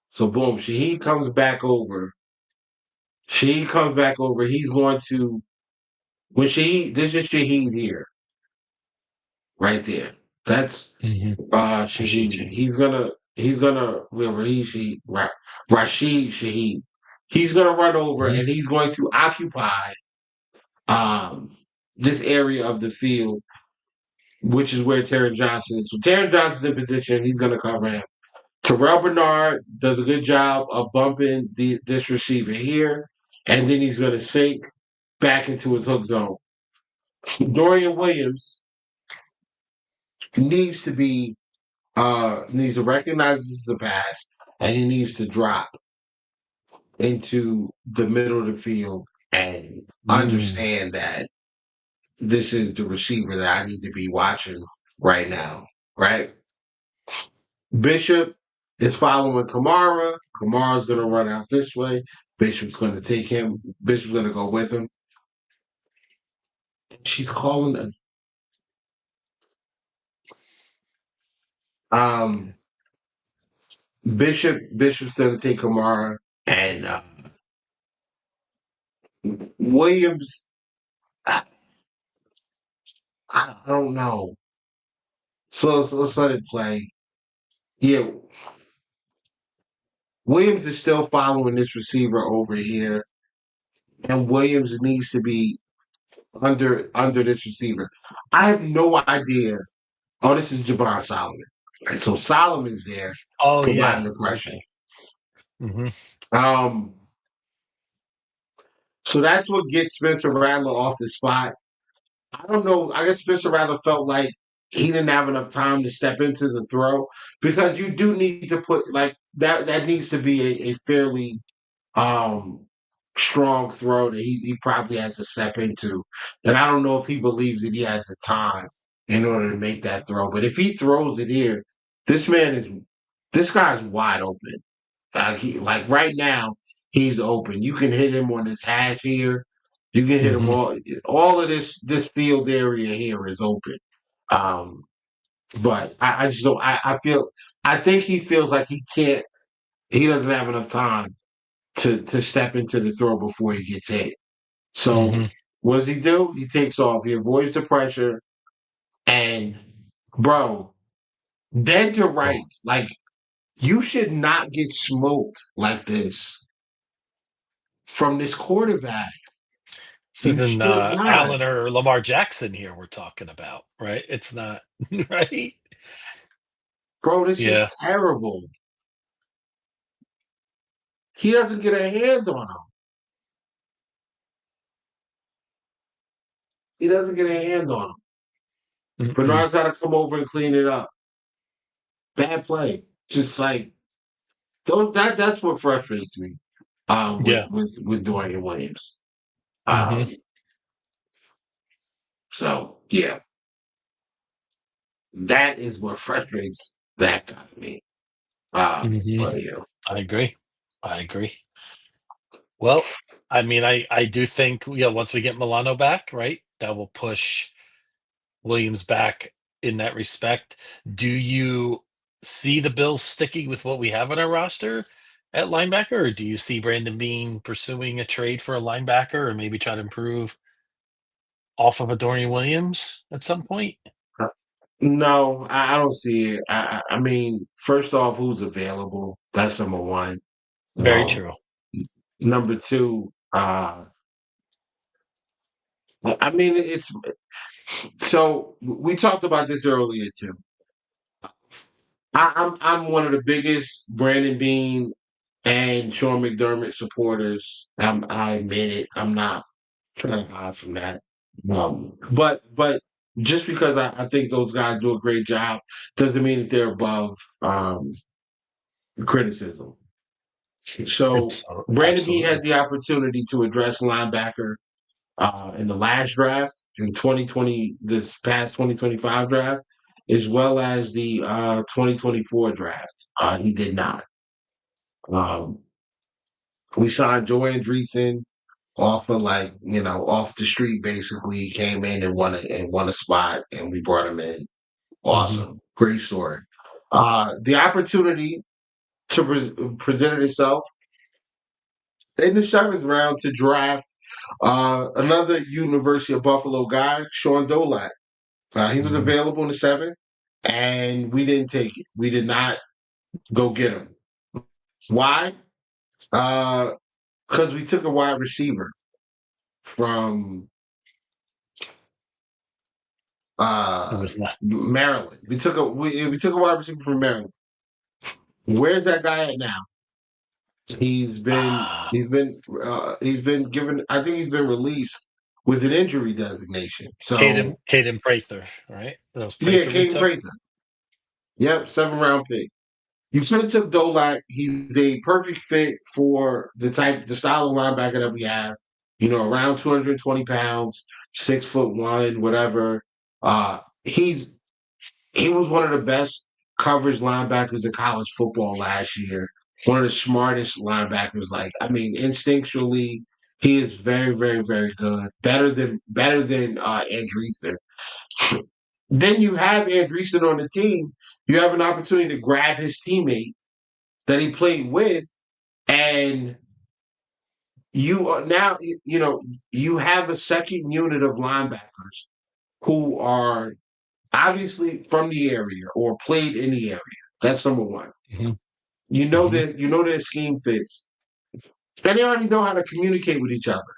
So boom, Shaheed comes back over. Shaheed comes back over. He's going to when Shaheed. This is Shaheed here, right there. That's hmm Shaheed. He's gonna Rashid Shaheed. He's gonna run over hmm and he's going to occupy um this area of the field, which is where Taron Johnson is. So Taron Johnson's in position. He's gonna cover him. Terrell Bernard does a good job of bumping this receiver here, and then he's going to sink back into his hook zone. Dorian Williams needs to be needs to recognize this is a pass, and he needs to drop into the middle of the field and mm understand that this is the receiver that I need to be watching right now. Right? Bishop is following Kamara. Kamara's going to run out this way. Bishop's going to take him. Bishop's going to go with him. She's calling him. Um, Bishop's going to take Kamara, and Williams. I don't know. So let's let it play. Yeah, Williams is still following this receiver over here, and Williams needs to be under this receiver. I have no idea. Oh, this is Javon Solomon. Right, so Solomon's there Oh providing yeah. the pressure. Okay. Hmm. Um, so that's what gets Spencer Rattler off the spot. I don't know. I guess Spencer Rattler felt like he didn't have enough time to step into the throw because you do need to put like that. That needs to be a fairly um strong throw that he probably has to step into. And I don't know if he believes that he has the time in order to make that throw. But if he throws it here, this man is this guy's wide open. Like right now, he's open. You can hit him on this hash here. You can hit him Hmm. all of this field area here is open. Um, but I just don't I think he feels like he doesn't have enough time to step into the throw before he gets hit. Hmm. So what does he do? He takes off. He avoids the pressure, and bro, dead to Oh. rights. Like you should not get smoked like this from this quarterback. So You then, should not, Allen or Lamar Jackson here we're talking about, right? It's not right. bro. This is Yeah. terrible. He doesn't get a hand on him. He doesn't get a hand on him. Mm-mm. Bernard's got to come over and clean it up. Bad play. Just like don't that's what frustrates me. With Yeah. Dorian Williams. Hmm. Um, so yeah, that is what frustrates that guy to me. Hmm. But yeah, I agree. I agree. Well, I mean, I do think, once we get Milano back, right, that will push Williams back in that respect. Do you see the Bills sticking with what we have on our roster at linebacker, or do you see Brandon Bean pursuing a trade for a linebacker or maybe try to improve off of a Dorian Williams at some point? Uh, no, I don't see it. I mean, first off, who's available? That's number one. Very Um, true. Number two, I mean, it's so we talked about this earlier too. I'm one of the biggest Brandon Bean and Sean McDermott supporters. I admit it. I'm not trying to hide from that. But just because I think those guys do a great job doesn't mean that they're above criticism. So Brandon Bean Absolutely. had the opportunity to address linebacker in the last draft in 2020, this past 2025 draft, as well as the 2024 draft. He did not. Um, we signed Joe Andreessen off of off the street. Basically, he came in and won a spot, and we brought him in. Mhm. Awesome, great story. The opportunity to presented itself in the seventh round to draft another University of Buffalo guy, Sean Dolak. He was Mhm. available in the seventh, and we didn't take it. We did not go get him. Why? Because we took a wide receiver from It was not. Maryland. We took a wide receiver from Maryland. Where's that guy at now? He's been Ah, he's been given. I think he's been released with an injury designation. So Caden Prather, right? That was yeah, Prather we Caden took. Prather. Yep, 7th round pick. You could have took Dolak. He's a perfect fit for the style of linebacker that we have. Around 220 pounds, 6'1", whatever. He's he was one of the best coverage linebackers in college football last year. One of the smartest linebackers. Instinctually, he is very, very, very good. Better than Andreessen. Then you have Andreessen on the team. You have an opportunity to grab his teammate that he played with, and you are now you have a second unit of linebackers who are obviously from the area or played in the area. That's number one. Mhm. You know Mhm. that their scheme fits, and they already know how to communicate with each other.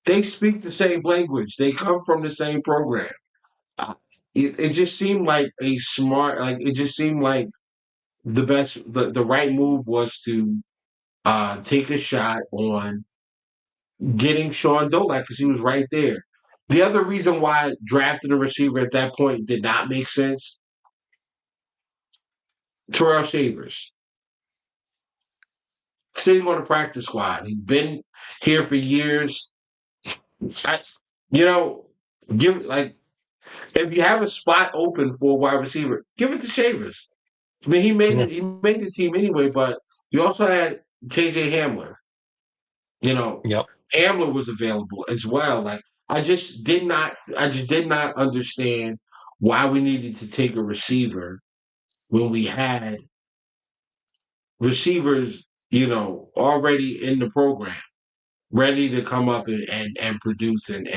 They speak the same language. They come from the same program. Uh, it just seemed like it just seemed like the right move was to take a shot on getting Sean Dolak because he was right there. The other reason why drafting a receiver at that point did not make sense, Terrell Shavers, sitting on the practice squad. He's been here for years. I, you know, give like if you have a spot open for a wide receiver, give it to Shavers. He made Yeah. he made the team anyway, but you also had KJ Hamler. You know, Yep. Hamler was available as well. I just did not understand why we needed to take a receiver when we had receivers, already in the program, ready to come up and produce and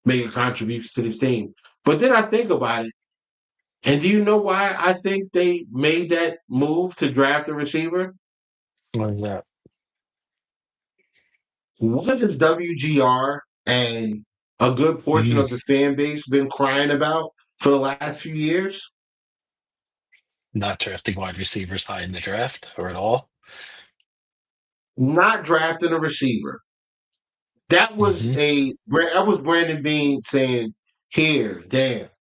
make a contribution to this team. But then I think about it, and do you know why I think they made that move to draft a receiver? What is that? What has WGR and a good portion Mm. of the fan base been crying about for the last few years? Not drafting wide receivers high in the draft or at all. Not drafting a receiver. Mhm. That was Brandon Bean saying, "Here, there,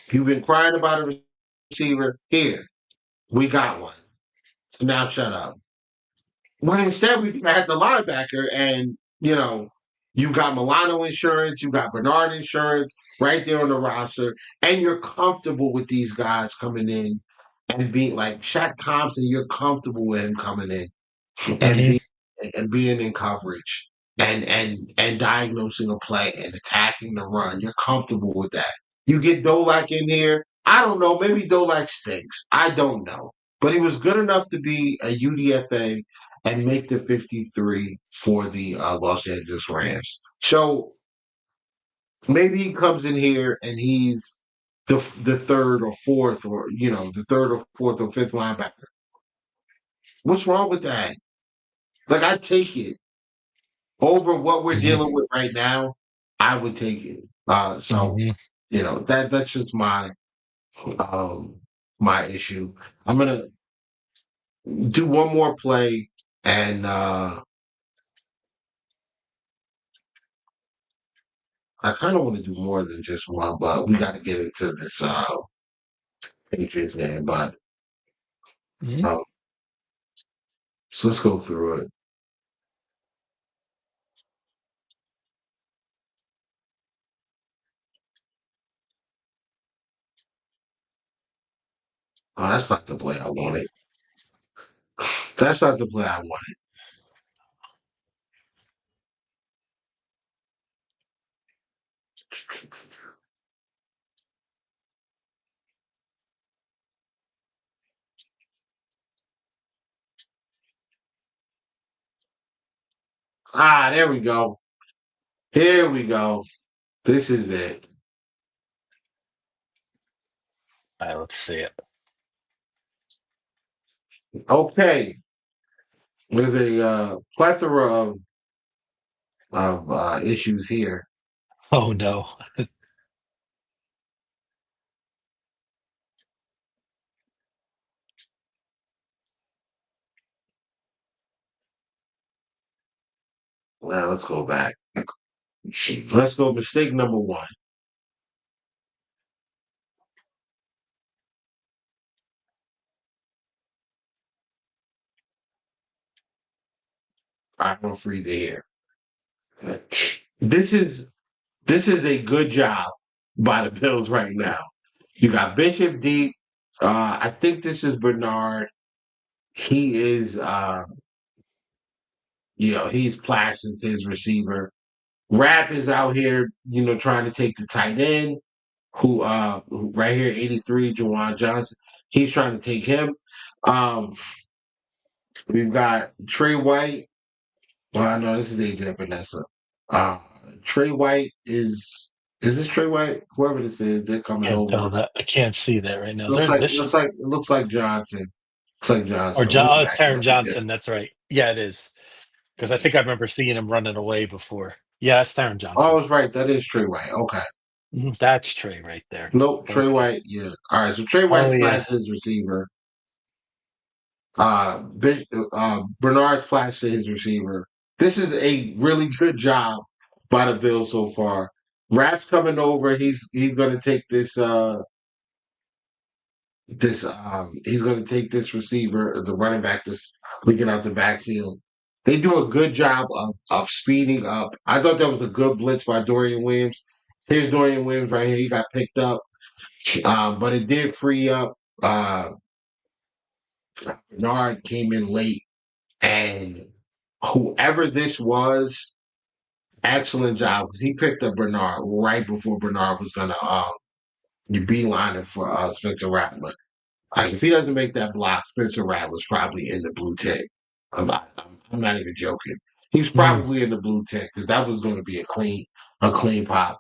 you've been crying about a receiver. Here, we got one. So now shut up." When instead we had the linebacker, and you got Milano insurance, you got Bernard insurance right there on the roster, and you're comfortable with these guys coming in and being like Shaq Thompson. You're comfortable with him coming in and Mhm. being in coverage and diagnosing a play and attacking the run. You're comfortable with that. You get Dolak in here. I don't know. Maybe Dolak stinks. I don't know. But he was good enough to be a UDFA and make the 53 for the Los Angeles Rams. So maybe he comes in here and he's the third or fourth, or the third or fourth or fifth linebacker. What's wrong with that? Like, I take it over what we're Mhm. dealing with right now. I would take it. So Mhm. that's just my um my issue. I'm gonna do one more play, and I kind of want to do more than just one, but we got to get into this Patriots game. But Mhm. um, so let's go through it. Oh, that's not the play I wanted. That's not the play I wanted. Ah, there we go. Here we go. This is it. All right, let's see it. Okay. There's a plethora of issues here. Oh no. Well, let's go back. Let's go. Mistake number one. I don't freeze it here. This is this is a good job by the Bills right now. You got Bishop deep. I think this is Bernard. He is he's plashing to his receiver. Rap is out here, trying to take the tight end, who right here, 83, Jawan Johnson. He's trying to take him. Um, we've got Trey White. Well, no, this is AJ Vanessa. Uh, Trey White is this Trey White? Whoever this is, they're coming Can't tell over. that. I can't see that right now. Is Looks there a like Bishop? it looks like Johnson. Looks like Or Johnson. Let John? me Oh, it's back it Taron up again. Johnson. That's right. Yeah, it is. Because I think I remember seeing him running away before. Yeah, it's Taron Oh, I Johnson. was right. That is Trey White. Okay. That's Trey right there. Nope, Trey Okay. White. Yeah. All right. So Trey Oh White yeah. flashed his receiver. Bernard flashed his receiver. This is a really good job by the Bills so far. Rap's coming over. He's going to take he's going to take this receiver, the running back, this leaking out the backfield. They do a good job of speeding up. I thought that was a good blitz by Dorian Williams. Here's Dorian Williams right here. He got picked up, but it did free up. Uh, Bernard came in late, and whoever this was, excellent job because he picked up Bernard right before Bernard was going to you beeline it for Spencer Rattler. Like if he doesn't make that block, Spencer Rattler's probably in the blue tech. I'm not even joking. He's Mm. probably in the blue tech because that was going to be a clean pop.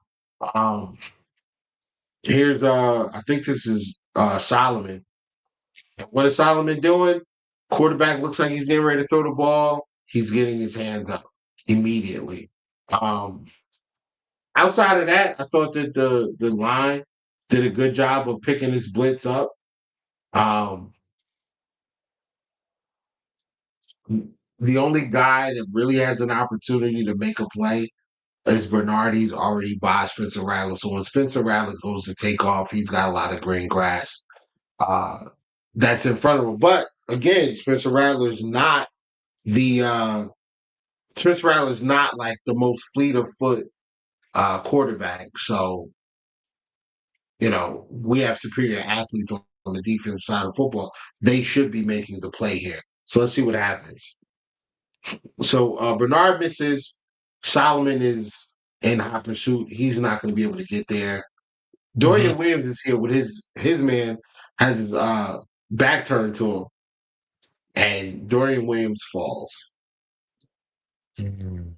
Um, here's I think this is Solomon. What is Solomon doing? Quarterback looks like he's getting ready to throw the ball. He's getting his hands up immediately. Um, outside of that, I thought that the line did a good job of picking his blitz up. Um, the only guy that really has an opportunity to make a play is Bernard. He's already by Spencer Rattler. So when Spencer Rattler goes to take off, he's got a lot of green grass uh, that's in front of him. But again, the Spencer Rattler's not like the most fleet of foot quarterback. So, we have superior athletes on the defensive side of football. They should be making the play here. So let's see what happens. So Bernard misses. Solomon is in hot pursuit. He's not going to be able to get there. Hmm. Dorian Williams is here with his man has his back turned to him, and Dorian Williams falls. Hmm.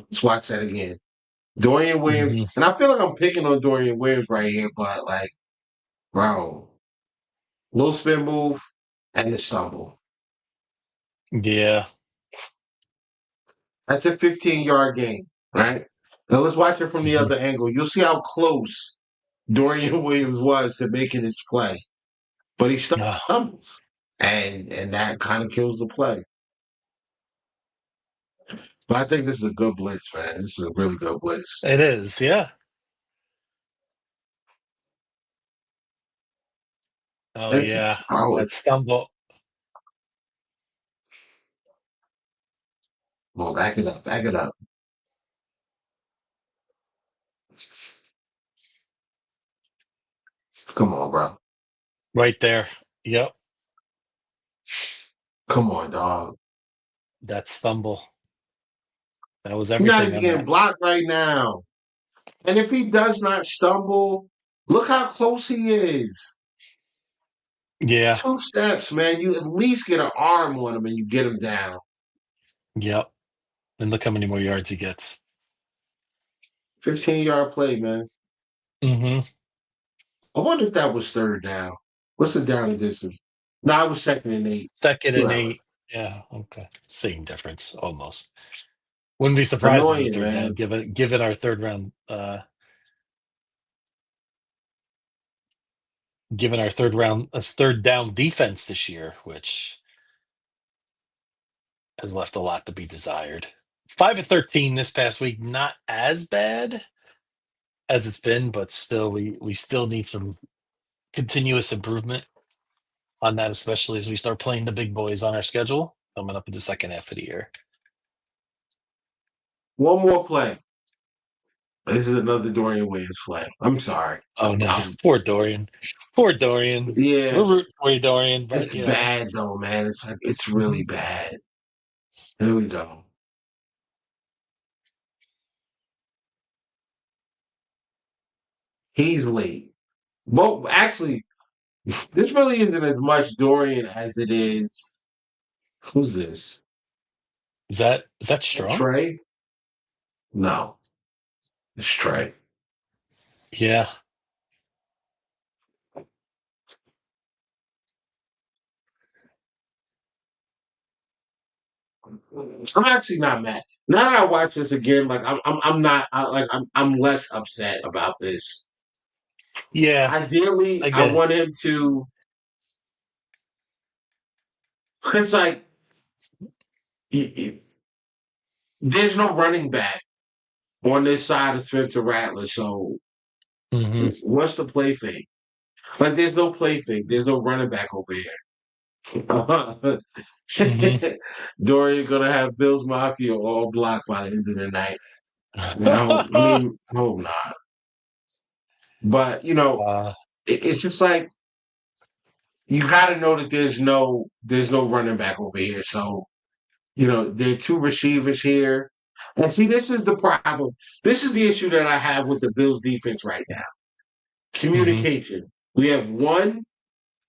Let's watch that again. Dorian Williams, Hmm. and I feel like I'm picking on Dorian Williams right here, but like, bro, little spin move and the stumble. Yeah. That's a 15-yard gain, right? Now let's watch it from the Hmm. other angle. You'll see how close Dorian Williams was to making his play. but he Ah, stumbles, and that kind of kills the play. But I think this is a good blitz, man. This is a really good blitz. it is, yeah. Oh That's yeah, oh, that stumble. well, back it up, back it up. Come on, bro. Right there. Yep, Come on, dog. that stumble. That was He's not everything even on getting that. blocked right now. And if he does not stumble, look how close he is. Yeah, 2 steps, man. You at least get an arm on him and you get him down. yep. And look how many more yards he gets. 15-yard play, man. Hmm. I wonder if that was third down. What's the down and distance? No, it was 2nd and 8. Second and Whatever. 8. Yeah, okay. Same difference almost. Wouldn't be surprised if it was Annoying, third down, man. given our third down defense this year, which has left a lot to be desired. 5-13 this past week, not as bad as it's been, but still, we still need some continuous improvement on that, especially as we start playing the big boys on our schedule coming up in the second half of the year. One more play. This is another Dorian Williams play. I'm sorry. Oh no, poor Dorian. Poor Dorian. Yeah, We're rooting for you, Dorian, but it's you know. bad though, man. It's like it's really Mhm. bad. Here we go. He's late. Well, actually, this really isn't as much Dorian as it is. Who's this? Is that strong? Trey? No, it's Trey. Yeah. I'm actually not mad. Now that I watch this again, like I'm not I'm less upset about this. Yeah. Ideally, I I get it. want him to. It's like there's no running back on this side of Spencer Rattler. So Hmm. what's the play fake? Like there's no play fake. There's no running back over Hmm. here. Dorian gonna have Bills Mafia all blocked by the end of the night. And I hope not. But uh, it's just like you got to know that there's no running back over here. So there are 2 receivers here. And see, this is the problem. This is the issue that I have with the Bills defense right now. hmm. Communication. We have 1,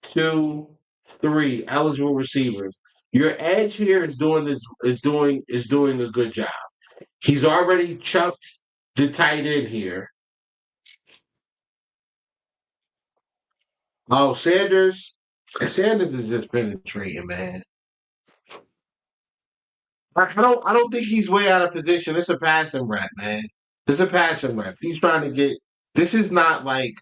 2, 3 eligible receivers. Your edge here is doing a good job. He's already chucked the tight end here. Oh, Sanders is just penetrating, man. I don't think he's way out of position. It's a passing rep, man. It's a passing rep. He's trying to get. This is not like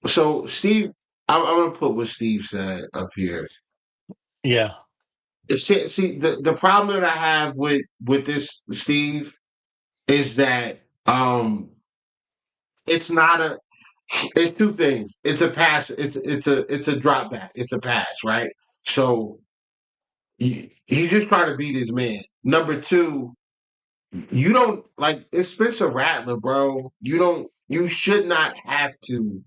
so. Steve, I'm gonna put what Steve said up here. Yeah. See, the problem that I have with this, Steve, is that it's not a. It's 2 things. It's a pass. It's a drop back. It's a pass, right? So he's just trying to beat his man. Number 2, you don't like it's Spencer Rattler, bro. You should not have to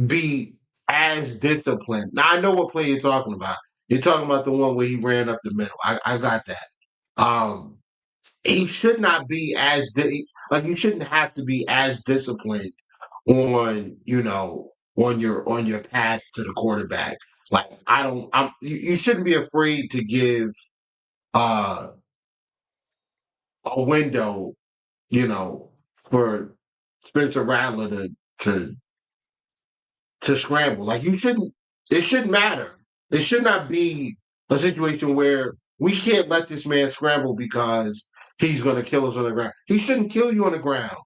be as disciplined. Now I know what play you're talking about. You're talking about the one where he ran up the middle. I got that. Um he should not be like you shouldn't have to be as disciplined on your path to the quarterback. Like I don't you shouldn't be afraid to give uh a window for Spencer Rattler to scramble. Like it shouldn't matter. It should not be a situation where we can't let this man scramble because he's going to kill us on the ground. He shouldn't kill you on the ground.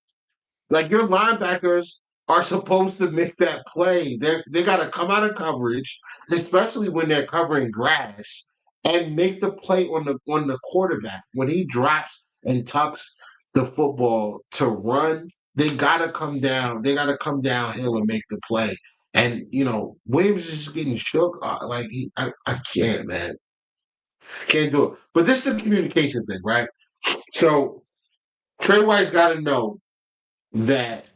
Like your linebackers, are supposed to make that play. They got to come out of coverage, especially when they're covering grass, and make the play on the quarterback when he drops and tucks the football to run. They got to come down. They got to come downhill and make the play. And Williams is just getting shook. I can't, man, can't do it. But this is the communication thing, right? So Trey White's got to know that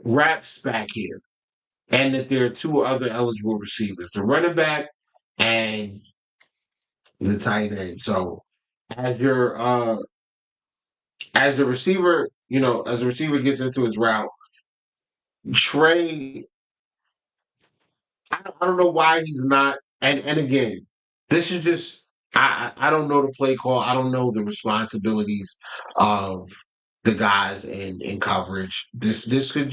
Rap's back here, and that there are two other eligible receivers, the running back and the tight end. So as your as the receiver, as the receiver gets into his route, Trey, I don't know why he's not. And again, this is just I don't know the play call. I don't know the responsibilities of the guys in coverage. This could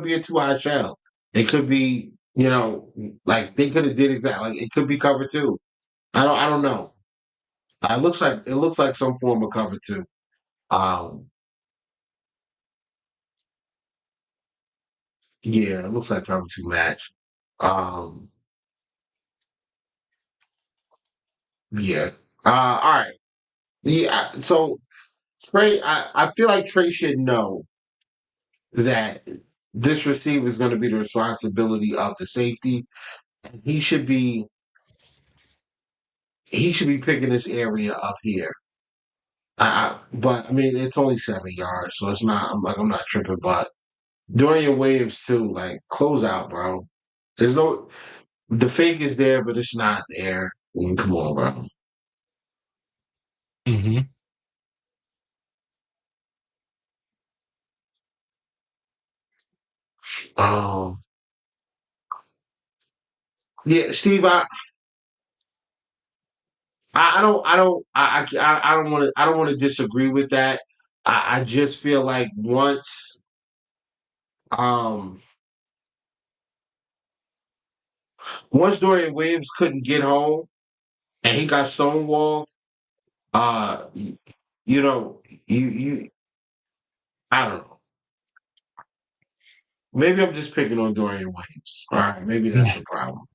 be a 2 eye shell. It could be like they could have did exactly like it could be cover two. I don't know. It looks like some form of cover two. Um, yeah, it looks like cover two match. Um, yeah. All right. Yeah. So Trey, I feel like Trey should know that this receiver is going to be the responsibility of the safety. And he should be picking this area up here. But I mean, it's only 7 yards, so it's not. I'm not tripping. But Dorian Williams too, like close out, bro. There's no the fake is there, but it's not there. Come on, bro. Hmm. Um, yeah, Steve, I don't want to disagree with that. I just feel like um once Dorian Williams couldn't get home and he got stonewalled, uh, y- you know, you I don't know. Maybe I'm just picking on Dorian Williams. All right, maybe that's the problem.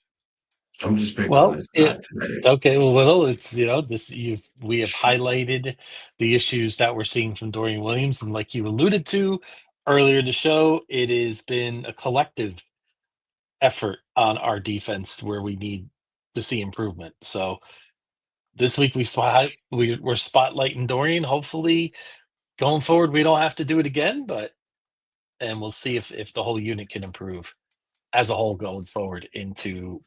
I'm just picking on Well, this guy today. okay. Well, it's this we have highlighted the issues that we're seeing from Dorian Williams, and like you alluded to earlier in the show, it has been a collective effort on our defense where we need to see improvement. So this week we're spotlighting Dorian. Hopefully, going forward, we don't have to do it again, and we'll see if the whole unit can improve as a whole going forward into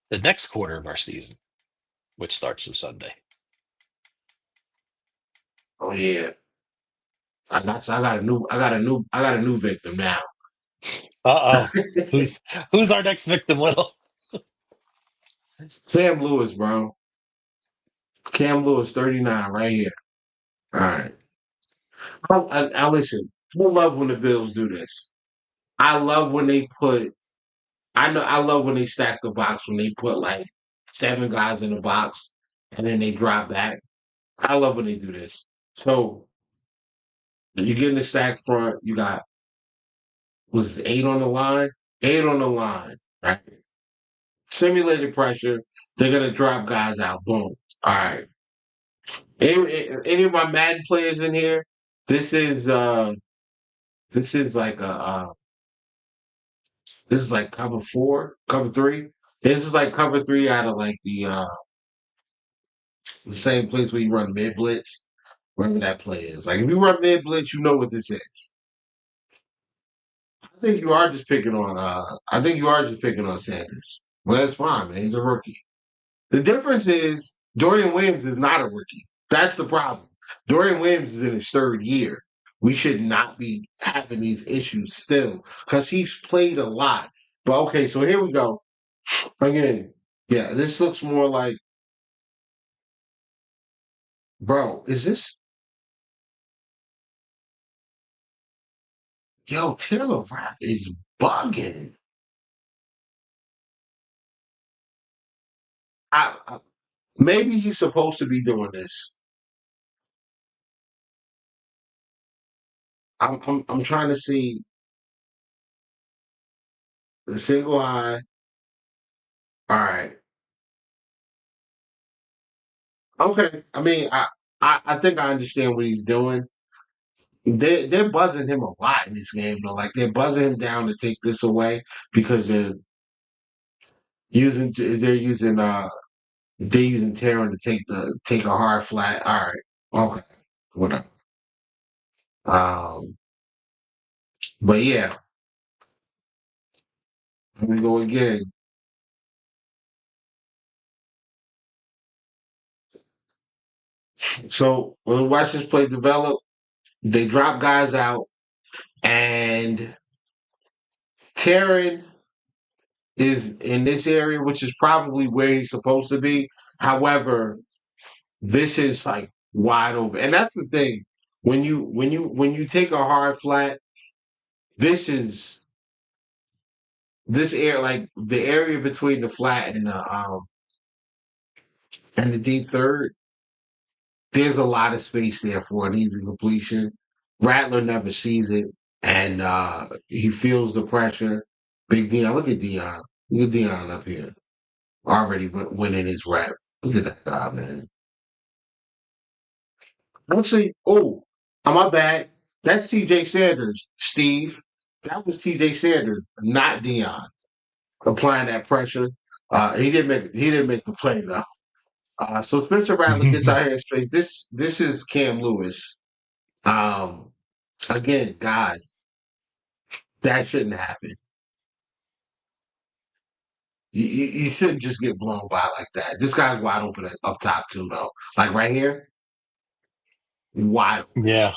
the next quarter of our season, which starts this Sunday. Oh yeah, I got a new victim now. Uh-oh. Who's our next victim, Whittle? Cam Lewis, bro. Cam Lewis, 39, right here. All right. I listen. I love when the Bills do this. I love when they put. I love when they stack the box when they put like 7 guys in the box and then they drop back. I love when they do this. So you get in the stack front. You got was it 8 on the line. 8 on the line. Right. Simulated pressure. They're gonna drop guys out. Boom. All right. Any of my Madden players in here? This is uh this is like a this is like cover four, cover three. This is like cover three out of like the same place where you run mid blitz, wherever that play is. Like if you run mid blitz, you know what this is. I think you are just picking on Sanders. Well, that's fine, man. He's a rookie. The difference is Dorian Williams is not a rookie. That's the problem. Dorian Williams is in his 3rd year. We should not be having these issues still because he's played a lot. But okay, so here we go. Again, yeah, this looks more like, bro, is this, Taylor Rapp is bugging. Maybe he's supposed to be doing this. I'm trying to see. The single high. All right. Okay. I mean, I think I understand what he's doing. They're buzzing him a lot in this game, though. Like they're buzzing him down to take this away because they're using Terran to take a hard flat. All right. Okay. Whatever. Um, but yeah, here we go again. So when we watch this play develop, they drop guys out, and Terran is in this area, which is probably where he's supposed to be. However, this is like wide open, and that's the thing. When you take a hard flat, this is this area like the area between the flat and the deep third. There's a lot of space there for an easy completion. Rattler never sees it, and he feels the pressure. Big Dion, look at Dion. Look at Dion up here, already winning his rep. Look at that guy, man. Actually, my bad. That's T.J. Sanders, Steve. That was T.J. Sanders, not Dion, applying that pressure. He didn't make the play though. So Spencer Rattler gets out here straight. This is Cam Lewis. Um, Again, guys, that shouldn't happen. You shouldn't just get blown by like that. This guy's wide open up top too, though. Like right here, wide open. Yeah.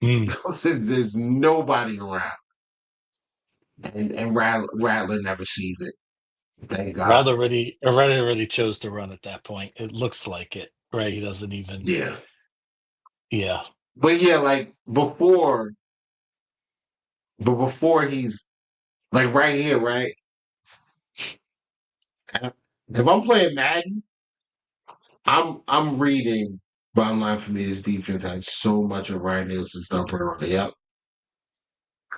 Mm. There's nobody around, and Rattler never sees it. Thank God. Already chose to run at that point. It looks like it, right? He doesn't even. Yeah, Yeah. but yeah, like before he's like right here, right? If I'm playing Madden, I'm reading. Bottom line for me, this defense had so much of Ryan Nielsen's number on it. Yep.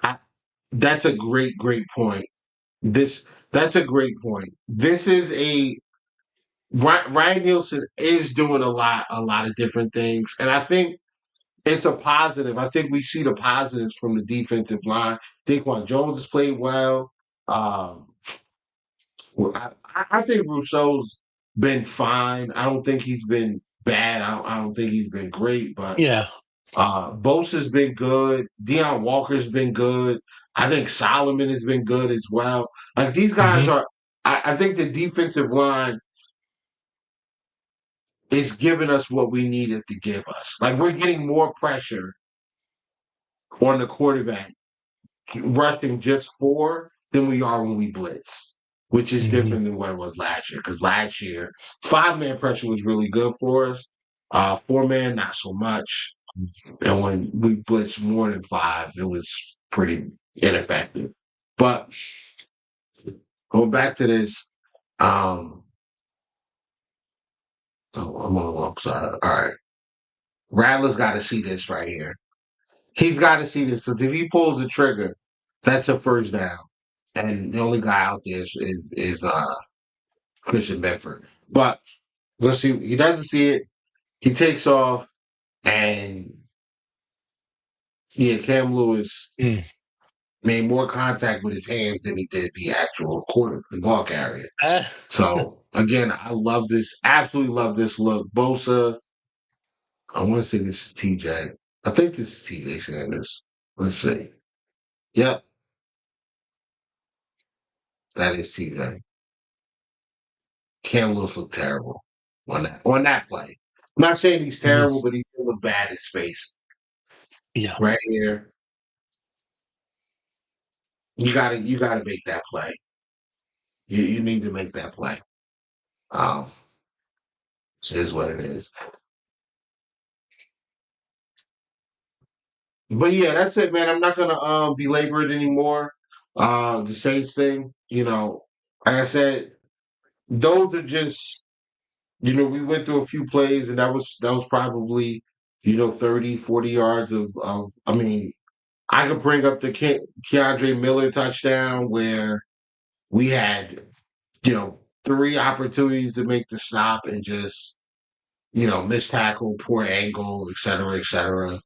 I, that's a great point. This that's a great point. This is a Ryan Nielsen is doing a lot of different things, and I think it's a positive. I think we see the positives from the defensive line. Daquan Jones has played well. Um, I think Rousseau's been fine. I don't think he's been bad. I don't think he's been great, but Yeah. Bosa's been good. Deion Walker's been good. I think Solomon has been good as well. Like these guys Hmm. are. I think the defensive line is giving us what we needed to give us. Like we're getting more pressure on the quarterback rushing just four than we are when we blitz, which is Hmm. different than what it was last year. Because last year, 5-man pressure was really good for us. 4-man, not so much. And when we blitzed more than 5, it was pretty ineffective. But going back to this, I'm on the wrong side. All right. Rattler's got to see this right here. He's got to see this. Because if he pulls the trigger, that's a first down. And the only guy out there is Christian Bedford. But let's see. He doesn't see it. He takes off, and yeah, Cam Lewis Mm. made more contact with his hands than he did the actual the ball carrier. Ah. So again, I love this. Absolutely love this look. Bosa. I want to say this is TJ. I think this is TJ Sanders. Let's see. Yep, that is TJ. Cam Lewis looked terrible on that play. I'm not saying he's Mhm. terrible, but he looked bad in space. Yeah. Right here, you gotta make that play. You need to make that play. Um, it is what it is. But yeah, that's it, man. I'm not gonna belabor it anymore. The Saints thing, like I said, those are just we went through a few plays, and that was probably 30, 40 yards of I mean I could bring up the Keandre Miller touchdown where we had, 3 opportunities to make the stop and just, missed tackle, poor angle, et cetera, et cetera.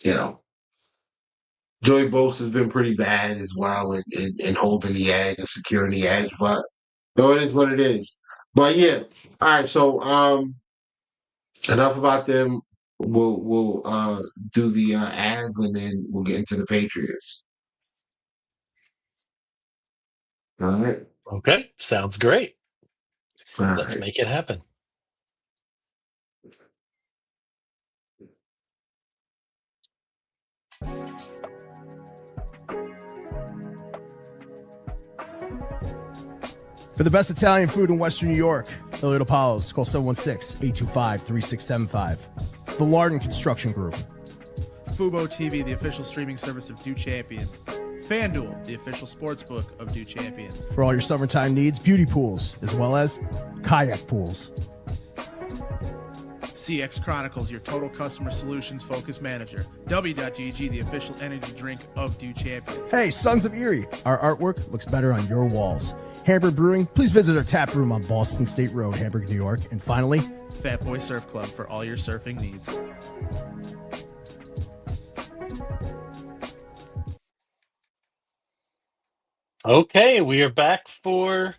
You know, Joey Bosa has been pretty bad as well in holding the edge and securing the edge, but no, it is what it is. But yeah, all right. So enough about them. We'll do the ads and then we'll get into the Patriots. All right. Okay, sounds great. All Let's right. make it happen. For the best Italian food in Western New York, Elliot Apollos, call 716-825-3675. The Lardon Construction Group. Fubo TV, the official streaming service of Do Champions. FanDuel, the official sportsbook of Do Champions. For all your summertime needs, beauty pools, as well as kayak pools. CX Chronicles, your total customer solutions focused manager. W.GG, the official energy drink of Do Champions. Hey, Sons of Erie, our artwork looks better on your walls. Hamburg Brewing, please visit our tap room on Boston State Road, Hamburg, New York. And finally, Fat Boy Surf Club for all your surfing needs. Okay, we are back for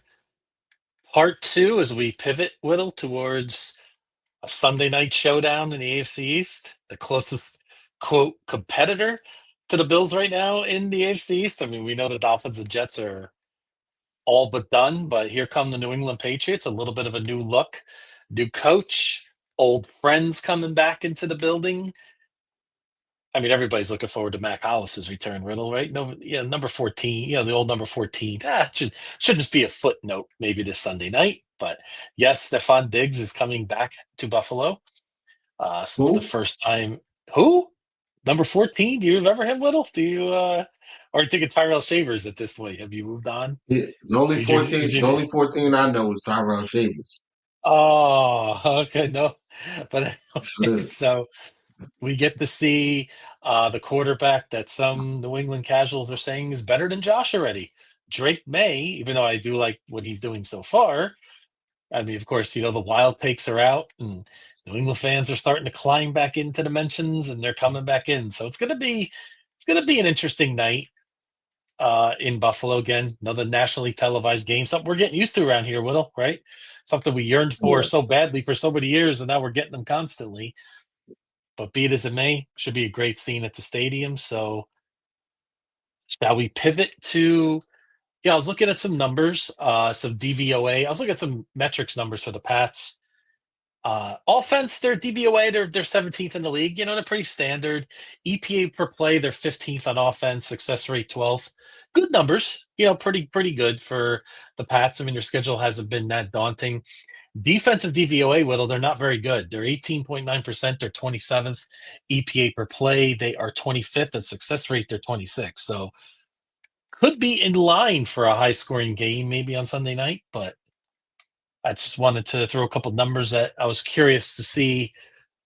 part 2 as we pivot, Whittle, towards a Sunday night showdown in the AFC East. The closest, quote, competitor to the Bills right now in the AFC East. I mean, we know the Dolphins and Jets are all but done, but here come the New England Patriots, a little bit of a new look, new coach, old friends coming back into the building. I mean, everybody's looking forward to Mac Hollis's return, Riddle, right? No, yeah, number 14, the old number 14. Should just be a footnote maybe this Sunday night. But yes, Stephon Diggs is coming back to Buffalo. Since the Who? first time. Who? Number 14? Do you remember him, Whittle? Do you or think of Tyrell Shavers at this point? Have you moved on? Yeah, the only Is your 14, is the your only 14 I know is Tyrell Shavers. Oh, okay, no. But okay, So, so we get to see the quarterback that some New England casuals are saying is better than Josh already. Drake May, even though I do like what he's doing so far. I mean, of course, the wild takes are out, and New England fans are starting to climb back into the mentions, and they're coming back in. So it's gonna be an interesting night in Buffalo again. Another nationally televised game, something we're getting used to around here, Whittle, right? Something we yearned for yeah. so badly for so many years, and now we're getting them constantly. But be it as it may, should be a great scene at the stadium. So shall we pivot to? Yeah, I was looking at some numbers, some DVOA. I was looking at some metrics numbers for the Pats. Offense, their DVOA, they're 17th in the league. They're pretty standard. EPA per play, they're 15th on offense. Success rate 12th. Good numbers. Pretty good for the Pats. I mean, their schedule hasn't been that daunting. Defensive DVOA, Whittle, they're not very good. They're 18.9%. They're 27th. EPA per play, they are 25th. And success rate, they're 26th. So could be in line for a high scoring game maybe on Sunday night, but I just wanted to throw a couple numbers that I was curious to see,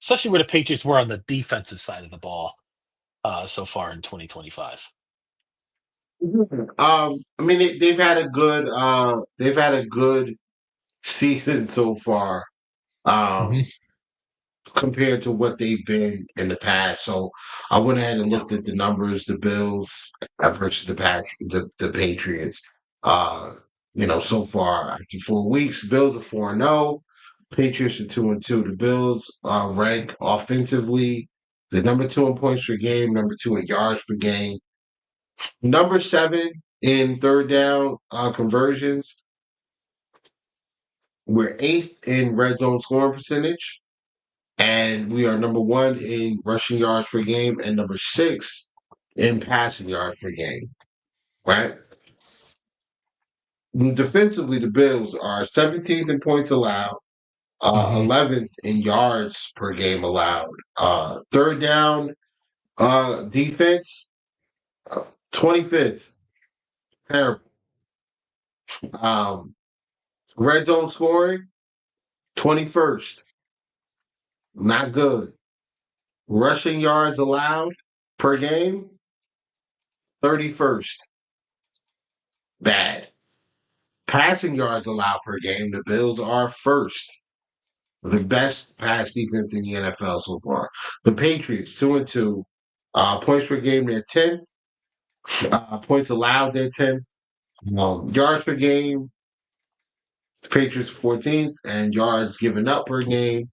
especially where the Patriots were on the defensive side of the ball so far in 2025. I mean, they've had a good season so far. Mhm. Um, compared to what they've been in the past. So I went ahead and Yeah. looked at the numbers, the Bills versus the Patriots. Uh, so far after 4 weeks, Bills are 4-0, Patriots are 2-2. The Bills rank offensively the number 2 in points per game, number 2 in yards per game, number 7 in third down conversions. We're 8th in red zone scoring percentage. And we are number 1 in rushing yards per game and number 6 in passing yards per game. Right? Defensively, the Bills are 17th in points allowed, Mhm. 11th in yards per game allowed. Third down defense, 25th. Terrible. Um, red zone scoring, 21st. Not good. Rushing yards allowed, per game, 31st. Bad. Passing yards allowed per game, the Bills are first. The best pass defense in the NFL so far. The Patriots, 2-2. Points per game, they're 10th. Points allowed, they're 10th. Yards per game, the Patriots 14th, and yards given up per game,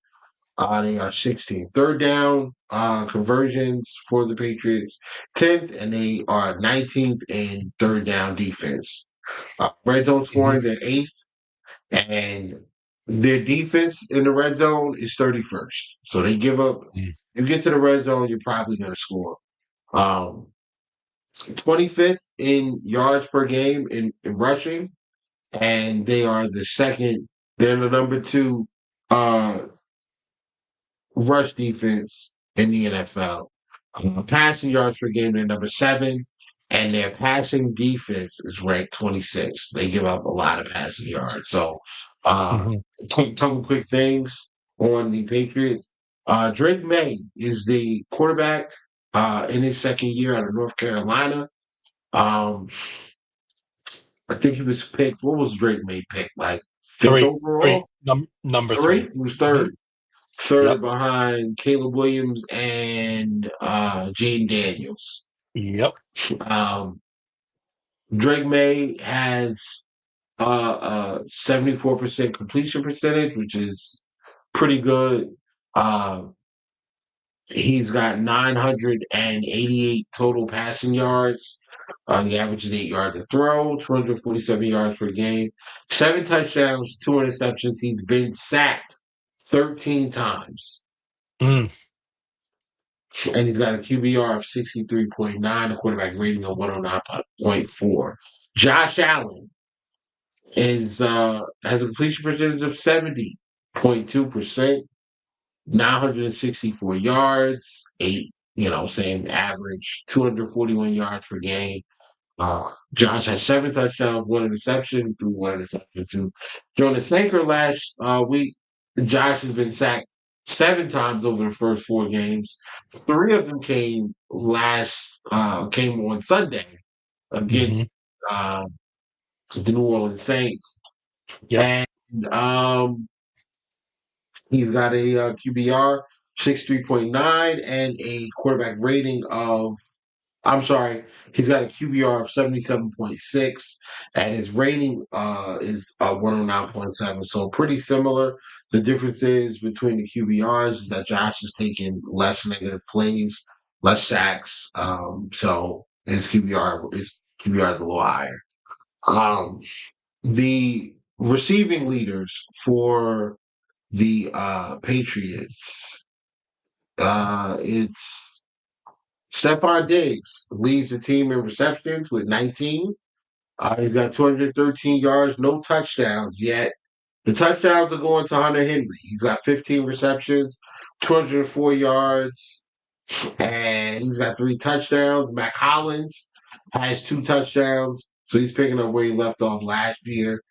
they are 16th. Third down conversions for the Patriots, 10th, and they are 19th in third down defense. Red zone scoring, they're 8th, and their defense in the red zone is 31st. So they give up. You get to the red zone, you're probably going to score. 25th in yards per game in rushing, and they are the second. They're the number 2 rush defense in the NFL. Passing yards per game, they're number 7, and their passing defense is ranked 26th. They give up a lot of passing yards. So, couple quick things on the Patriots. Drake May is the quarterback in his second year out of North Carolina. I think he was picked. What was Drake May picked? Like 5th overall? Number 3? 3. He was 3rd. Third Yep. behind Caleb Williams and Jaden Daniels. Yep. Drake May has 74% completion percentage, which is pretty good. He's got 988 total passing yards. He averages 8 yards a throw, 247 yards per game, 7 touchdowns, 2 interceptions. He's been sacked 13 times. Mm. And he's got a QBR of 63.9, a quarterback rating of 109.4. Josh Allen has a completion percentage of 70.2%, 964 yards, same average, 241 yards per game. Josh has 7 touchdowns, 1 interception, threw 1 interception too. Jonas Sanker last week, Josh has been sacked 7 times over the first 4 games. 3 of them came on Sunday against the New Orleans Saints. Yep. And he's got a QBR 63.9 and a quarterback rating of he's got a QBR of 77.6, and his rating is 109.7. So pretty similar. The difference is between the QBRs is that Josh is taking less negative plays, less sacks. So his QBR is a little higher. The receiving leaders for the Patriots, it's Stephon Diggs leads the team in receptions with 19. He's got 213 yards, no touchdowns yet. The touchdowns are going to Hunter Henry. He's got 15 receptions, 204 yards, and he's got 3 touchdowns. Mac Hollins has 2 touchdowns, so he's picking up where he left off last year.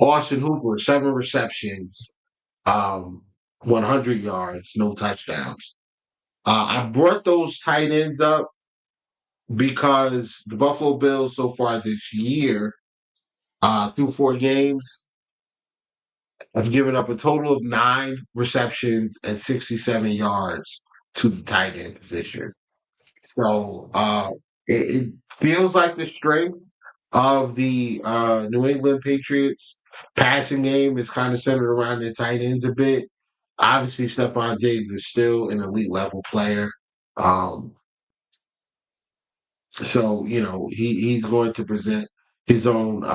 Austin Hooper, 7 receptions, 100 yards, no touchdowns. I brought those tight ends up because the Buffalo Bills so far this year, through 4 games, have given up a total of 9 receptions and 67 yards to the tight end position. So it feels like the strength of the New England Patriots passing game is kind of centered around their tight ends a bit. Obviously, Stephon Diggs is still an elite level player. So, he's going to present his own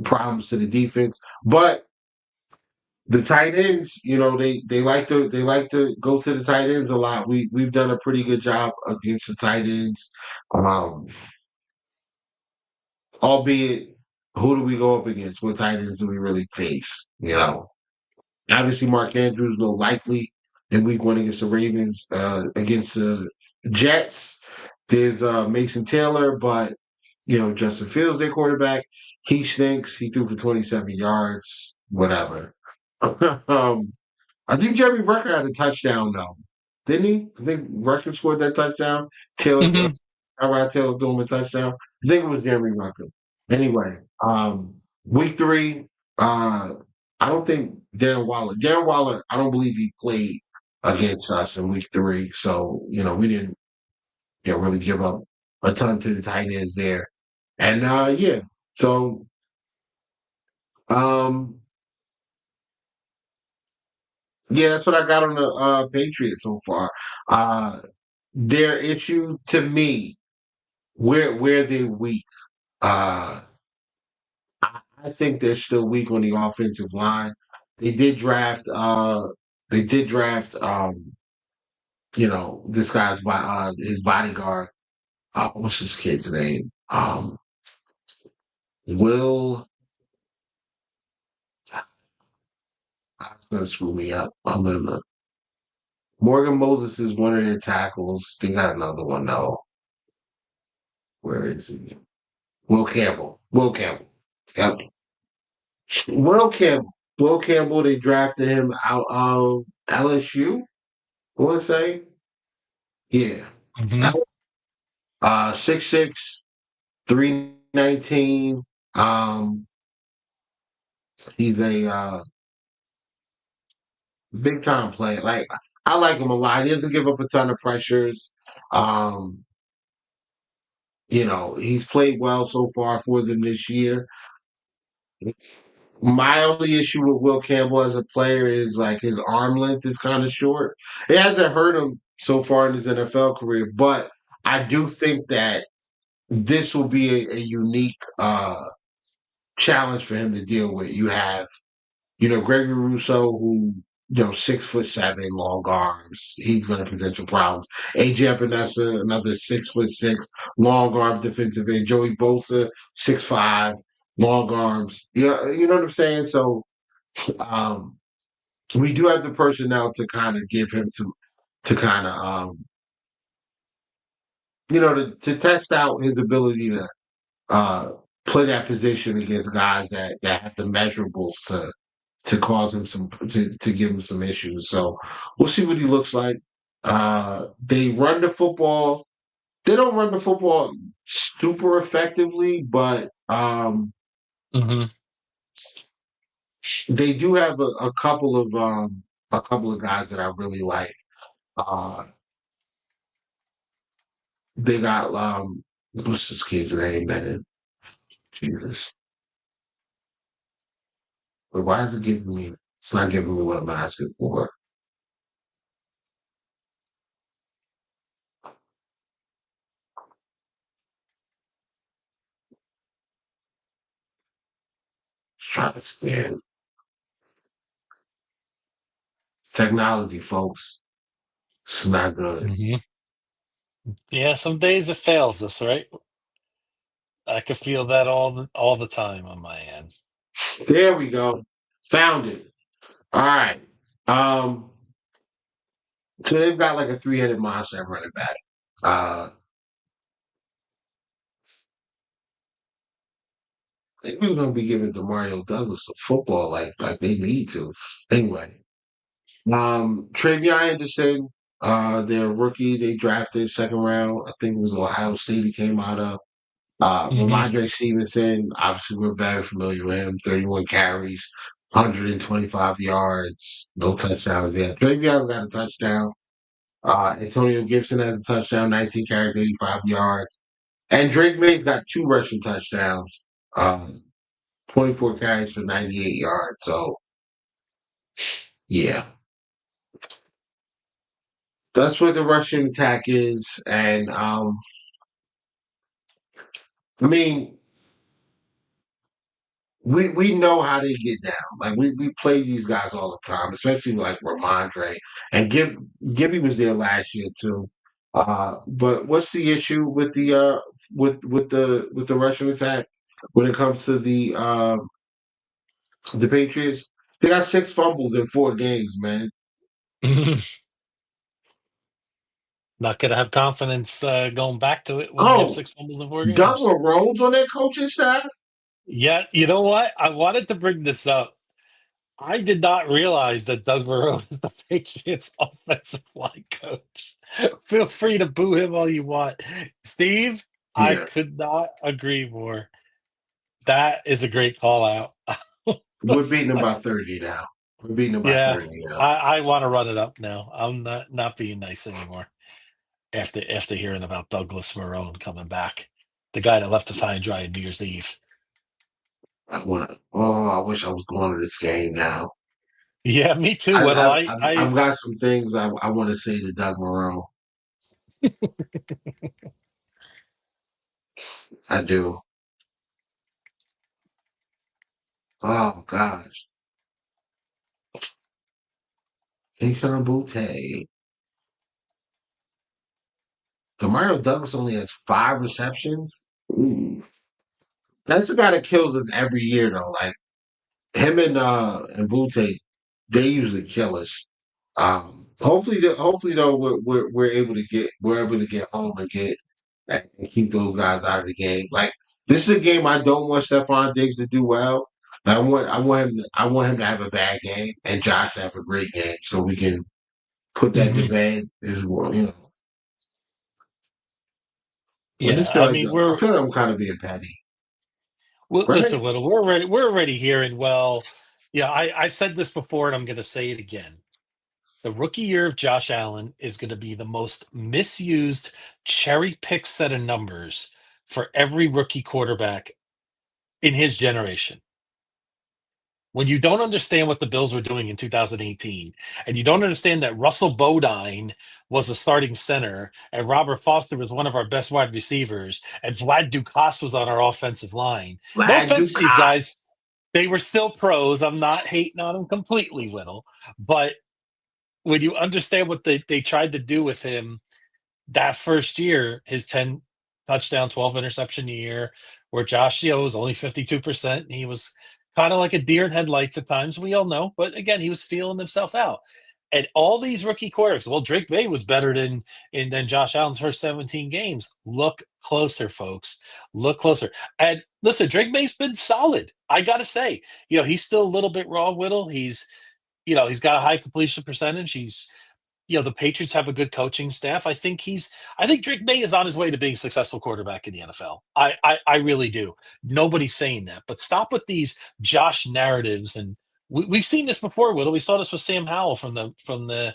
problems to the defense. But the tight ends, they like to go to the tight ends a lot. We've done a pretty good job against the tight ends. Albeit, who do we go up against? What tight ends do we really face? Obviously, Mark Andrews no likely in week 1 against the Ravens. Against the Jets, there's Mason Taylor, but Justin Fields, their quarterback, he stinks. He threw for 27 yards, whatever. I think Jeremy Rucker had a touchdown though. didn't he? I think Rucker scored that touchdown. Taylor, Mhm. Tyrod Taylor threw him a touchdown. I think it was Jeremy Rucker. Anyway, week 3, I don't think Darren Waller, I don't believe he played against us in week 3. So, we didn't really give up a ton to the tight ends there. And yeah, so um yeah, that's what I got on the Patriots so far. Their issue to me, where they're weak. I think they're still weak on the offensive line. They did draft this guy's his bodyguard. What's his kid's name? Will It's gonna screw me up. I'm gonna Morgan Moses is one of their tackles. They got another one though. Where is he? Will Campbell. Will Campbell. Yep. Will Campbell. Will Campbell, they drafted him out of LSU, I want to say. Yeah. Mhm. 6'6", 319. He's a big time player. Like, I like him a lot. He doesn't give up a ton of pressures. Um, he's played well so far for them this year. My only issue with Will Campbell as a player is like his arm length is kind of short. It hasn't hurt him so far in his NFL career, but I do think that this will be a unique challenge for him to deal with. You have, Gregory Rousseau, who, 6'7", long arms. He's going to present some problems. AJ Epinesa, another 6'6", long arms defensive end. Joey Bosa, 6'5", long arms. You know what I'm saying? So um, we do have the personnel to kind of give him to kind of to test out his ability to play that position against guys that have the measurables to cause him to give him some issues. So we'll see what he looks like. They run the football. They don't run the football super effectively, but Mhm. they do have a couple of guys that I really like. Uh, they got what's this kid's name, man? Jesus. But why is it giving me? It's not giving me what I'm asking for. Just trying to scan technology, folks. It's not good. Mhm. Yeah, some days it fails us, right? I can feel that all the time on my end. There we go. Found it. All right. Um, so they've got like a three-headed monster at running back. Uh, they really don't be giving Demario Douglas the football like they need to. Anyway, Travion Anderson, their rookie, they drafted second round. I think it was Ohio State he came out of. Mhm. Ramondre Stevenson, obviously we're very familiar with him. 31 carries, 125 yards, no touchdowns yet. Travion's got a touchdown. Antonio Gibson has a touchdown, 19 carries, 85 yards. And Drake May's got 2 rushing touchdowns, 24 carries for 98 yards. So, yeah, that's what the rushing attack is. And, I mean, we know how they get down. Like we play these guys all the time, especially like Ramondre and Gibby was there last year too. But what's the issue with the with the Russian attack when it comes to the Patriots? They got 6 fumbles in 4 games, man. Not gonna have confidence going back to it when you have Oh, 6 fumbles in 4 Doug games. Marone's on their coaching staff. Yeah, you know what? I wanted to bring this up. I did not realize that Doug Marrone is the Patriots offensive line coach. Feel free to boo him all you want. Steve, I Yeah, could not agree more. That is a great call out. we're beating them by 30 now. We're beating them by Yeah, 30 now. I want to run it up now. I'm not being nice anymore after hearing about Douglas Marrone coming back, the guy that left us high and dry on New Year's Eve. I wish I was going to this game now. Yeah, me too, I, Whittle. I, I, I've, I I've got some things I want to say to Doug Marrone. I do. Oh gosh, Keyshawn Butte. Demario Douglas only has 5 receptions. Ooh. That's the guy that kills us every year, though. Like him and Butte, they usually kill us. Hopefully though, we're able to get home and keep those guys out of the game. Like this is a game I don't want Stephon Diggs to do well. But I want him to have a bad game and Josh to have a great game so we can put that to Mhm. bed as well. I Yeah, just feel I like mean I feel like I'm kind of being petty, right? listen, Whittle, we're already hearing, well, yeah, I've said this before and I'm gonna say it again. The rookie year of Josh Allen is going to be the most misused cherry pick set of numbers for every rookie quarterback in his generation. When you don't understand what the Bills were doing in 2018, and you don't understand that Russell Bodine was a starting center, and Robert Foster was one of our best wide receivers, and Vlad Dukas was on our offensive line. No Vlad offense to these Dukas. guys. They were still pros. I'm not hating on them completely, Whittle. But when you understand what they tried to do with him that first year, his 10 touchdown, 12 interception year, where Josh was only 52%. And he was kind of like a deer in headlights at times, we all know. But again, he was feeling himself out. And all these rookie quarterbacks, well, Drake May was better than Josh Allen's first 17 games. Look closer, folks. Look closer. And listen, Drake May's been solid. I gotta say, he's still a little bit raw, Whittle. He's got a high completion percentage. The Patriots have a good coaching staff. I think Drake May is on his way to being a successful quarterback in the NFL. I really do. Nobody's saying that, but stop with these Josh narratives. And we've seen this before, Whittle. We saw this with Sam Howell from the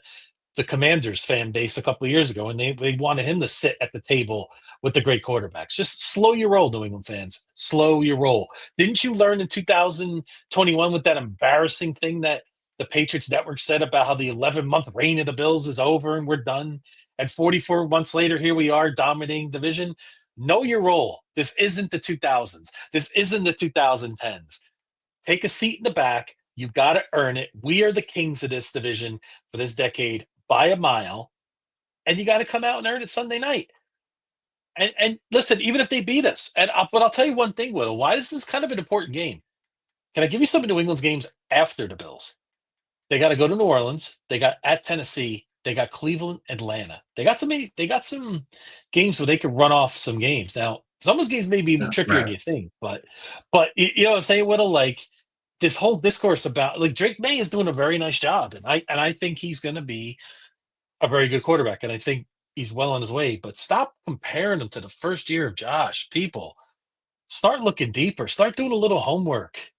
Commanders fan base a couple of years ago, and they wanted him to sit at the table with the great quarterbacks. Just slow your roll, New England fans. Slow your roll. Didn't you learn in 2021 with that embarrassing thing that the Patriots Network said about how the 11-month reign of the Bills is over and we're done? And 44 months later, here we are dominating division. Know your role. This isn't the 2000s. This isn't the 2010s. Take a seat in the back. You've got to earn it. We are the kings of this division for this decade by a mile, and you got to come out and earn it Sunday night. And listen, even if they beat us, but I'll tell you one thing, Whittle. Why is this kind of an important game? Can I give you some of New England's games after the Bills? They got to go to New Orleans. They got at Tennessee. They got Cleveland, Atlanta. They got some games where they could run off some games. Now, some of those games may be Yeah, trickier than right. you think, but you know what I'm saying, Whittle? Like this whole discourse about like Drake May is doing a very nice job, and I think he's going to be a very good quarterback, and I think he's well on his way. But stop comparing him to the first year of Josh. People, start looking deeper. Start doing a little homework.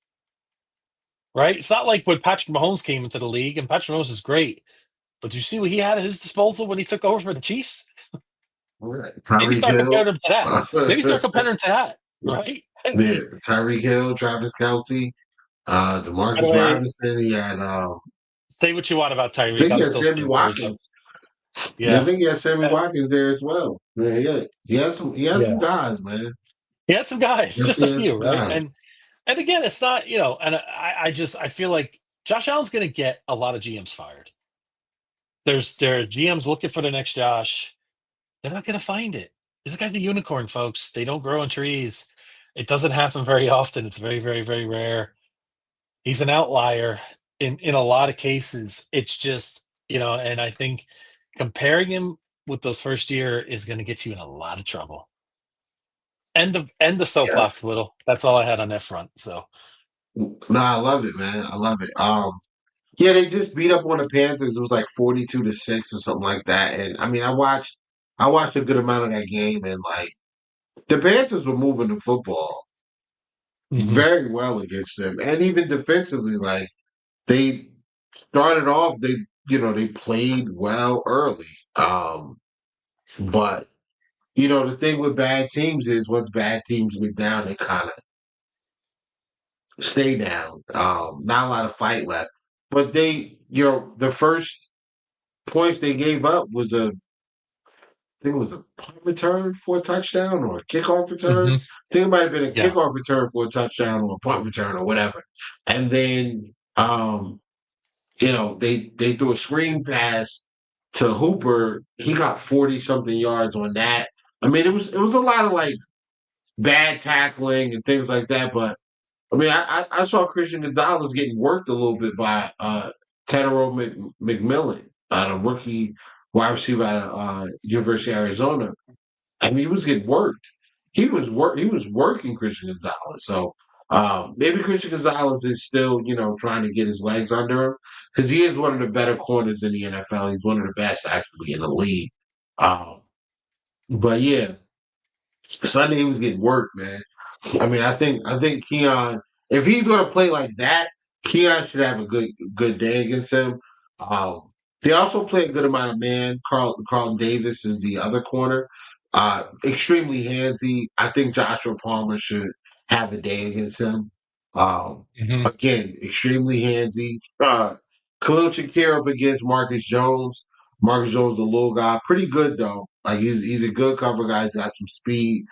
Right? It's not like when Patrick Mahomes came into the league, and Patrick Mahomes is great. But do you see what he had at his disposal when he took over for the Chiefs? Right. Maybe Tyreek start Hill. comparing him to that. Maybe start comparing him to that, right? I Yeah, mean, Tyreek Hill, Travis Kelsey, by the Demarcus way, Robinson. He had, say what you want about I Tyreek. think he I'm had still Sammy saying prayers up. Watkins. Yeah, I Yeah. think he had Sammy Uh, Watkins there as well. Yeah. He has some yeah. guys, man. He had some guys, Yes, just he a has few, some right? guys. And again, it's not, and I feel like Josh Allen's gonna get a lot of GMs fired. There are GMs looking for the next Josh. They're not gonna find it. This guy's a unicorn, folks. They don't grow on trees. It doesn't happen very often. It's very, very, very rare. He's an outlier in a lot of cases. It's just, and I think comparing him with those first year is gonna get you in a lot of trouble. End the Yes. soapbox, Little. That's all I had on that front. So No, I love it, man. I love it. Yeah, they just beat up on the Panthers. It was like 42-6 or something like that. And I mean, I watched a good amount of that game, and like the Panthers were moving the football Hmm. very well against them, and even defensively, like they started off, they played well early. But the thing with bad teams is once bad teams get down, they kind of stay down. Not a lot of fight left, but the first points they gave up was I think it was a punt return for a touchdown or a kickoff return. Hmm. I think it might have been a Yeah. kickoff return for a touchdown or a punt return or whatever. And then they threw a screen pass to Hooper. He got 40 something yards on that. I mean, it was a lot of like bad tackling and things like that. But I mean, I saw Christian Gonzalez getting worked a little bit by Tanner McMillan, a rookie wide receiver out of University of Arizona. I mean, he was getting worked. He was working Christian Gonzalez. So maybe Christian Gonzalez is still, trying to get his legs under him because he is one of the better corners in the NFL. He's one of the best actually in the league. Um, but yeah, Sunday he was getting worked, man. I mean, I think Keon, if he's gonna play like that, Keon should have a good day against him. Um, they also play a good amount of man. Carlton Davis is the other corner. Extremely handsy. I think Joshua Palmer should have a day against him. Um, Hmm. Again, extremely handsy. Khalil Shakir up against Marcus Jones. Marcus Jones, the little guy, pretty good though. Like he's a good cover guy. He's got some speed.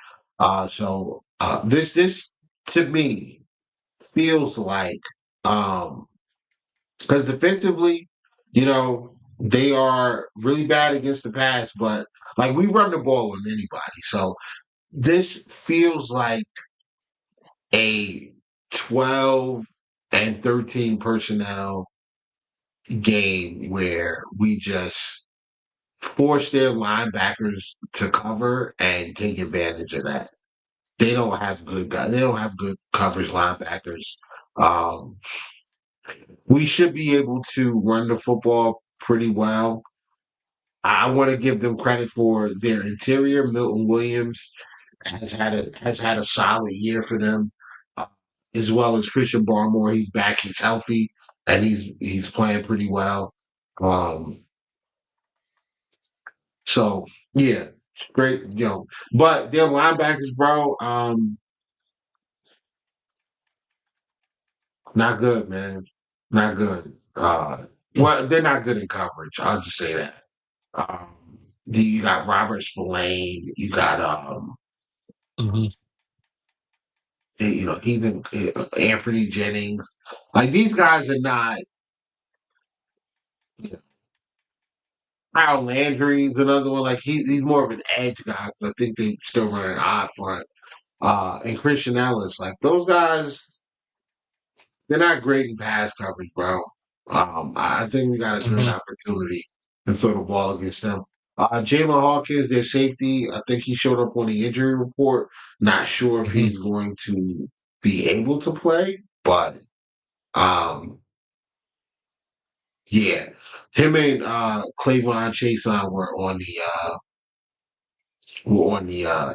This to me feels like because defensively, they are really bad against the pass, but like we run the ball on anybody. So this feels like a 12 and 13 personnel game where we just force their linebackers to cover and take advantage of that. They don't have good guys. They don't have good coverage linebackers. Um, we should be able to run the football pretty well. I want to give them credit for their interior. Milton Williams has had a solid year for them, uh, as well as Christian Barmore. He's back. He's healthy, and he's playing pretty well. Um, so yeah, great. But their linebackers, bro. Not good, man. Not good. Well, they're not good in coverage. I'll just say that. You got Robert Spillane. You got Hmm. Ethan Anthony Jennings. Like these guys are not. You know, Kyle Landry's another one. Like he's more of an edge guy because I think they still run an odd front. And Christian Ellis, like those guys. They're not great in pass coverage, bro. I think we got a good Hmm. opportunity to throw the ball against them. Jalen Hawkins, their safety, I think he showed up on the injury report. Not sure if Hmm. he's going to be able to play, but um, yeah, him and Clavon Chason were on the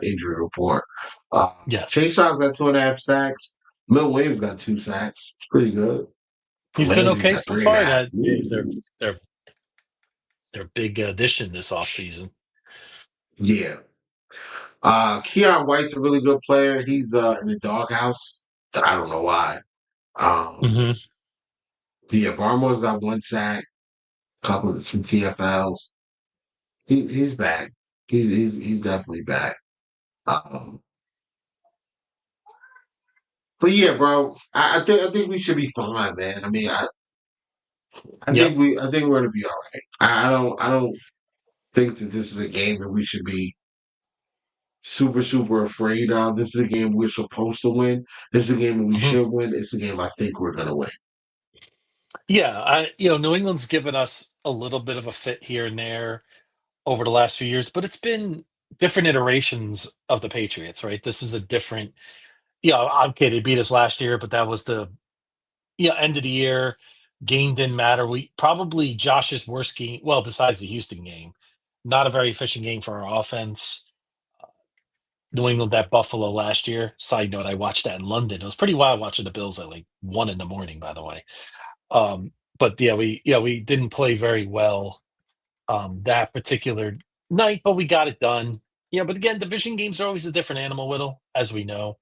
injury report. Yes. Chason's got 2.5 sacks. Lil Williams got 2 sacks. It's pretty good. He's been Landry okay got so three and a far. half. That is their big addition this offseason. Yeah. Keon White's a really good player. He's in the doghouse. I don't know why. Um, Hmm. yeah, Barmore's got 1 sack, couple of some TFLs. He's back. He's definitely back. Um, but yeah, bro, I think we should be fine, man. I mean, Yep. I think we're gonna be all right. I don't think that this is a game that we should be super afraid of. This is a game we're supposed to win. This is a game that we Hmm. should win. It's a game I think we're gonna win. Yeah. New England's given us a little bit of a fit here and there over the last few years, but it's been different iterations of the Patriots, right? This is a different. Yeah, okay, they beat us last year, but that was the end of the year, game didn't matter. We probably Josh's worst game. Well, besides the Houston game, not a very efficient game for our offense. New England at Buffalo last year. Side note: I watched that in London. It was pretty wild watching the Bills at like 1 in the morning. By the way, but we didn't play very well that particular night, but we got it done. But again, division games are always a different animal, Whittle, as we know.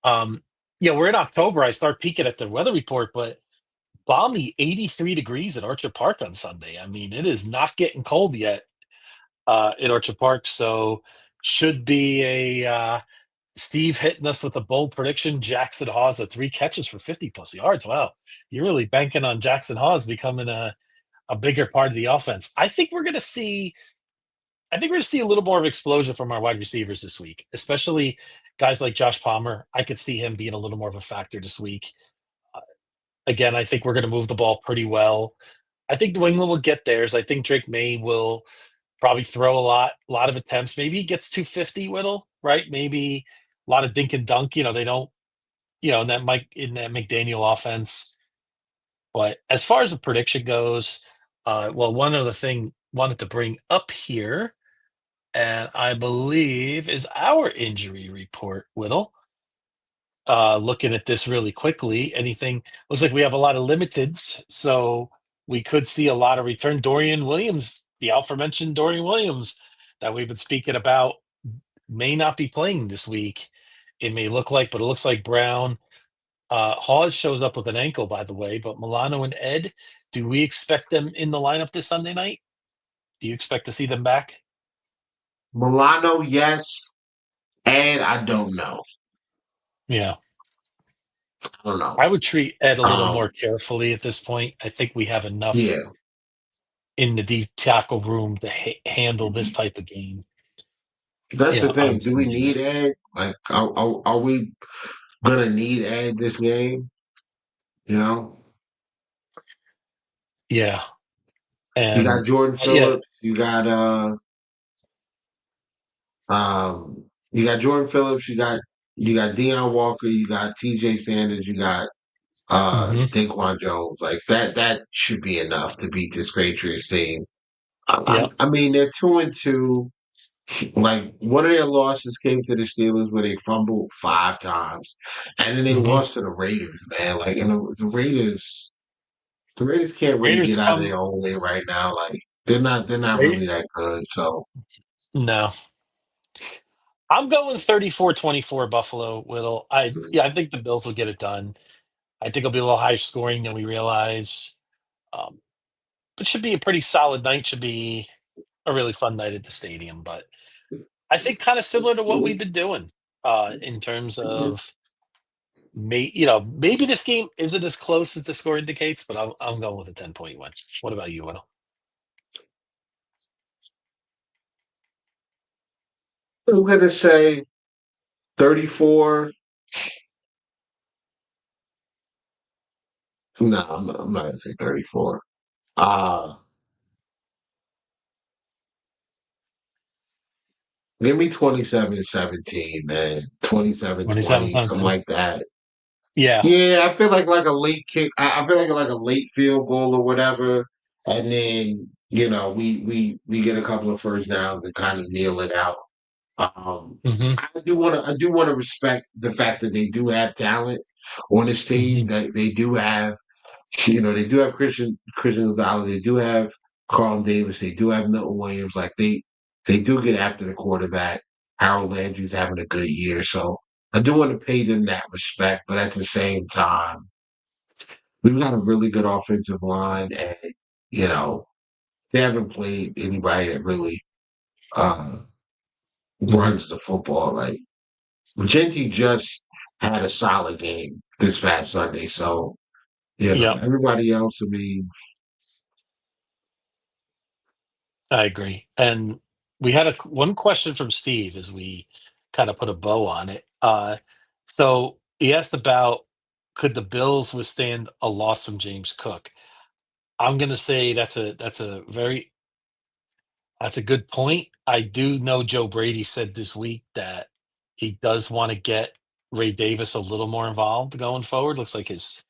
Um, we're in October. I start peeking at the weather report, but balmy 83 degrees at Orchard Park on Sunday. I mean, it is not getting cold yet in Orchard Park, so should be a Steve hitting us with a bold prediction. Jackson Hawes at 3 catches for 50 plus yards. Wow, you're really banking on Jackson Hawes becoming a bigger part of the offense. I think we're going to see a little more of explosion from our wide receivers this week, especially guys like Josh Palmer. I could see him being a little more of a factor this week. Uh, Again, I think we're going to move the ball pretty well. I think New England will get theirs. I think Drake May will probably throw a lot of attempts. Maybe he gets 250, Whittle, right? Maybe a lot of dink and dunk. They don't, in that McDaniel offense. But as far as the prediction goes, well, one other thing wanted to bring up here, and I believe is our injury report, Whittle. Looking at this really quickly, anything looks like we have a lot of limiteds, so we could see a lot of return. Dorian Williams, the aforementioned Dorian Williams that we've been speaking about, may not be playing this week. It may look like, but it looks like Brown. Hawes shows up with an ankle, by the way, but Milano and Ed, do we expect them in the lineup this Sunday night? Do you expect to see them back? Milano, yes, and I don't know. Yeah. I don't know. I would treat Ed a little more Um, carefully at this point. I think we have enough yeah, in the D tackle room to handle this type of game. that's the On thing. Do we Sunday need night. Ed? Like, are we gonna need Ed this game? You know, Yeah, you got and Jordan yeah, Phillips. You got Jordan Phillips. You got Deion Walker. You got T.J. Sanders. You got hmm Daquan Jones. Like that. That should be enough to beat this Patriots team. yeah, I mean, they're 2-2. Like one of their losses came to the Steelers where they fumbled 5 times, and then they hmm lost to the Raiders. Man, like the Raiders can't really Raiders get out of come. their own way right now. Like they're not really that good. So No, I'm going 34-24 Buffalo, Whittle. I think the Bills will get it done. I think it'll be a little higher scoring than we realize. Um, but should be a pretty solid night. Should be a really fun night at the stadium. But I think kind of similar to what we've been doing in terms of maybe this game isn't as close as the score indicates, but I'm going with a 10-point win. What about you, Whittle? I'm gonna say 34. No, I'm not gonna say 34. Uh Give me 27-17, man. 27-20, something 27-17. like that. Yeah. Yeah, I feel like a late kick. I feel like a late field goal or whatever, and then we get a couple of first downs and kind of kneel it out. Um, hmm I do want to respect the fact that they do have talent on this team. hmm That they do have Christian Gonzalez, they do have Carl Davis, they do have Milton Williams. Like they do get after the quarterback. Harold Landry's having a good year, so I do want to pay them that respect. But at the same time, we've got a really good offensive line, and you know they haven't played anybody that really uh, hmm runs the football. Like Genti just had a solid game this past Sunday, so Yep. everybody else. I mean, I agree. And we had one question from Steve as we kind of put a bow on it. So he asked about could the Bills withstand a loss from James Cook? I'm going to say that's a good point. I do know Joe Brady said this week that he does want to get Ray Davis a little more involved going forward. Looks like his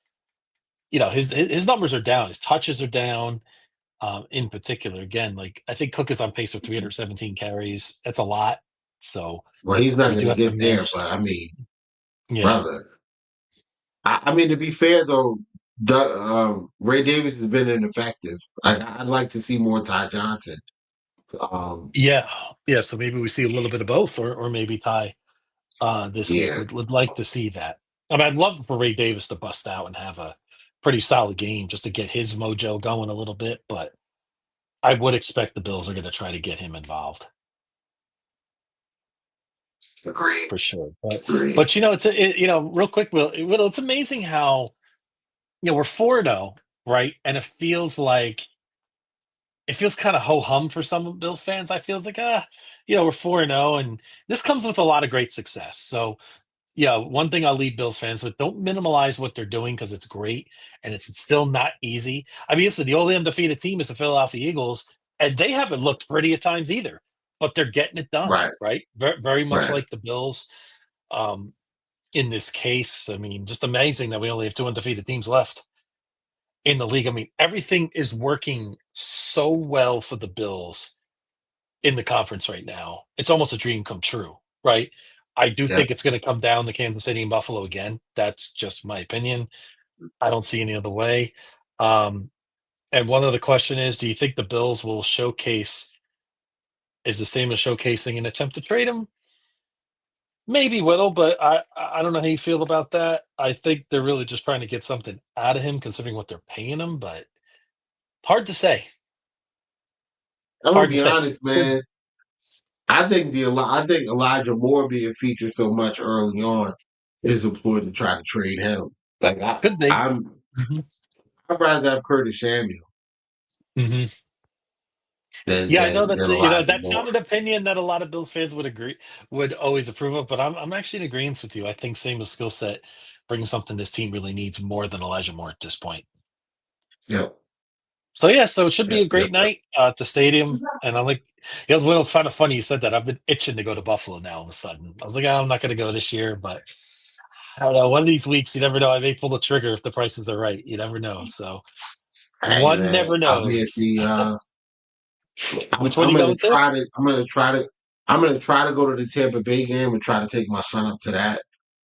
his numbers are down. His touches are down. In particular, again, like I think Cook is on pace for 317 carries. That's a lot. So Well, he's not we going do to have to get there, manage. but I mean, Yeah. brother. I mean, to be fair though, Ray Davis has been ineffective. I'd like to see more Ty Johnson. Yeah. Yeah. So maybe we see a little bit of both, or maybe Ty this week. Yeah, Would like to see that. I mean, I'd love for Ray Davis to bust out and have a pretty solid game just to get his mojo going a little bit, but I would expect the Bills are going to try to get him involved agreed, for sure. agreed. But real quick, Will, it's amazing how we're 4-0, right? And it feels kind of ho hum for some Bills fans. I feels like we're 4-0, and this comes with a lot of great success. So yeah, one thing I'll leave Bills fans with: don't minimize what they're doing because it's great and it's still not easy. I mean, listen, the only undefeated team is the Philadelphia Eagles, and they haven't looked pretty at times either, but they're getting it done, Right, right? Very, very much right. like the Bills. Um, in this case, I mean, just amazing that we only have two undefeated teams left in the league. I mean, everything is working so well for the Bills in the conference right now. It's almost a dream come true, right? I do Yeah. think it's going to come down to Kansas City and Buffalo again. That's just my opinion. I don't see any other way. Um, and one other question is, do you think the Bills will showcase is the same as showcasing an attempt to trade him? Maybe Whittle, but I don't know how you feel about that. I think they're really just trying to get something out of him, considering what they're paying him. But hard to say. I'm gonna Hard to be say. honest, Could man. I think Elijah Moore being featured so much early on is important to try to trade him. Like could be. I'm Hmm. I'd rather have Curtis Samuel Hmm. than Yeah, I know than, that's than Elijah that's Moore. not an opinion that a lot of Bills fans would always approve of, but I'm actually in agreement with you. I think same as skill set brings something this team really needs more than Elijah Moore at this point. Yep, So yeah, so it should be yep, a yep, great yep. night at the stadium, and I'm like, well, it's kind of funny you said that. I've been itching to go to Buffalo now. All of a sudden, I was like, I'm not going to go this year, but I don't know. One of these weeks, you never know. I may pull the trigger if the prices are right. You never know. So Hey one man, never I'll be at knows. the Which one are you going to? I'm gonna try to go to the Tampa Bay game and try to take my son up to that.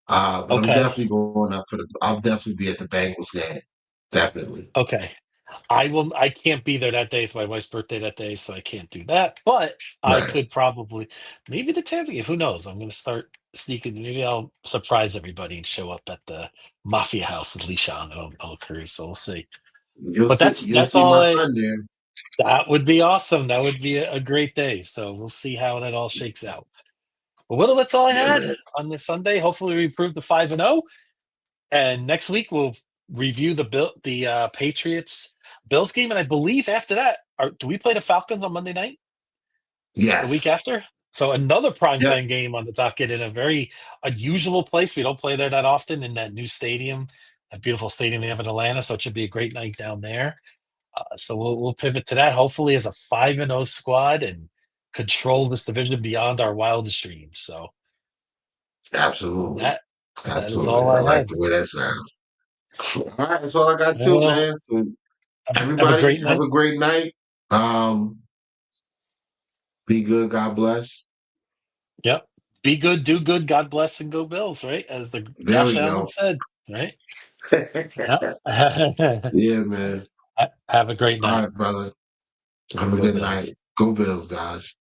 But I'm Okay, definitely going up for the I'll definitely be at the Bengals game. Definitely. okay. I will. I can't be there that day. It's my wife's birthday that day, so I can't do that. But I Right. could probably, maybe the Tampa game. Who knows? I'm going to start sneaking. Maybe I'll surprise everybody and show up at the Mafia House in Lishan. I'll cruise. So we'll see. But that's You'll that's see my all. son there. That would be awesome. That would be a great day. So we'll see how that all shakes out. Well, that's all I Yeah, had man. on this Sunday. Hopefully, we improve to 5-0. And next week we'll review the Patriots Bills game, and I believe after that, do we play the Falcons on Monday night the week Yes. after? So another Yep. primetime game on the docket in a very unusual place. We don't play there that often in that new stadium, that beautiful stadium they have in Atlanta. So it should be a great night down there. So we'll pivot to that. Hopefully, as a 5-0 squad and control this division beyond our wildest dreams. So Absolutely. that that is Absolutely. all I I like had. the way that sounds. All right, that's all I got too, Well, man. So have a everybody great have night. a great night. Be good, God bless. Yep. Be good, do good, God bless, and go Bills, right? As the There Josh we Allen go. said, right? Yep. Yeah, man. Have a great All night. right, brother. Have a Go good night. Bills. Go Bills, guys.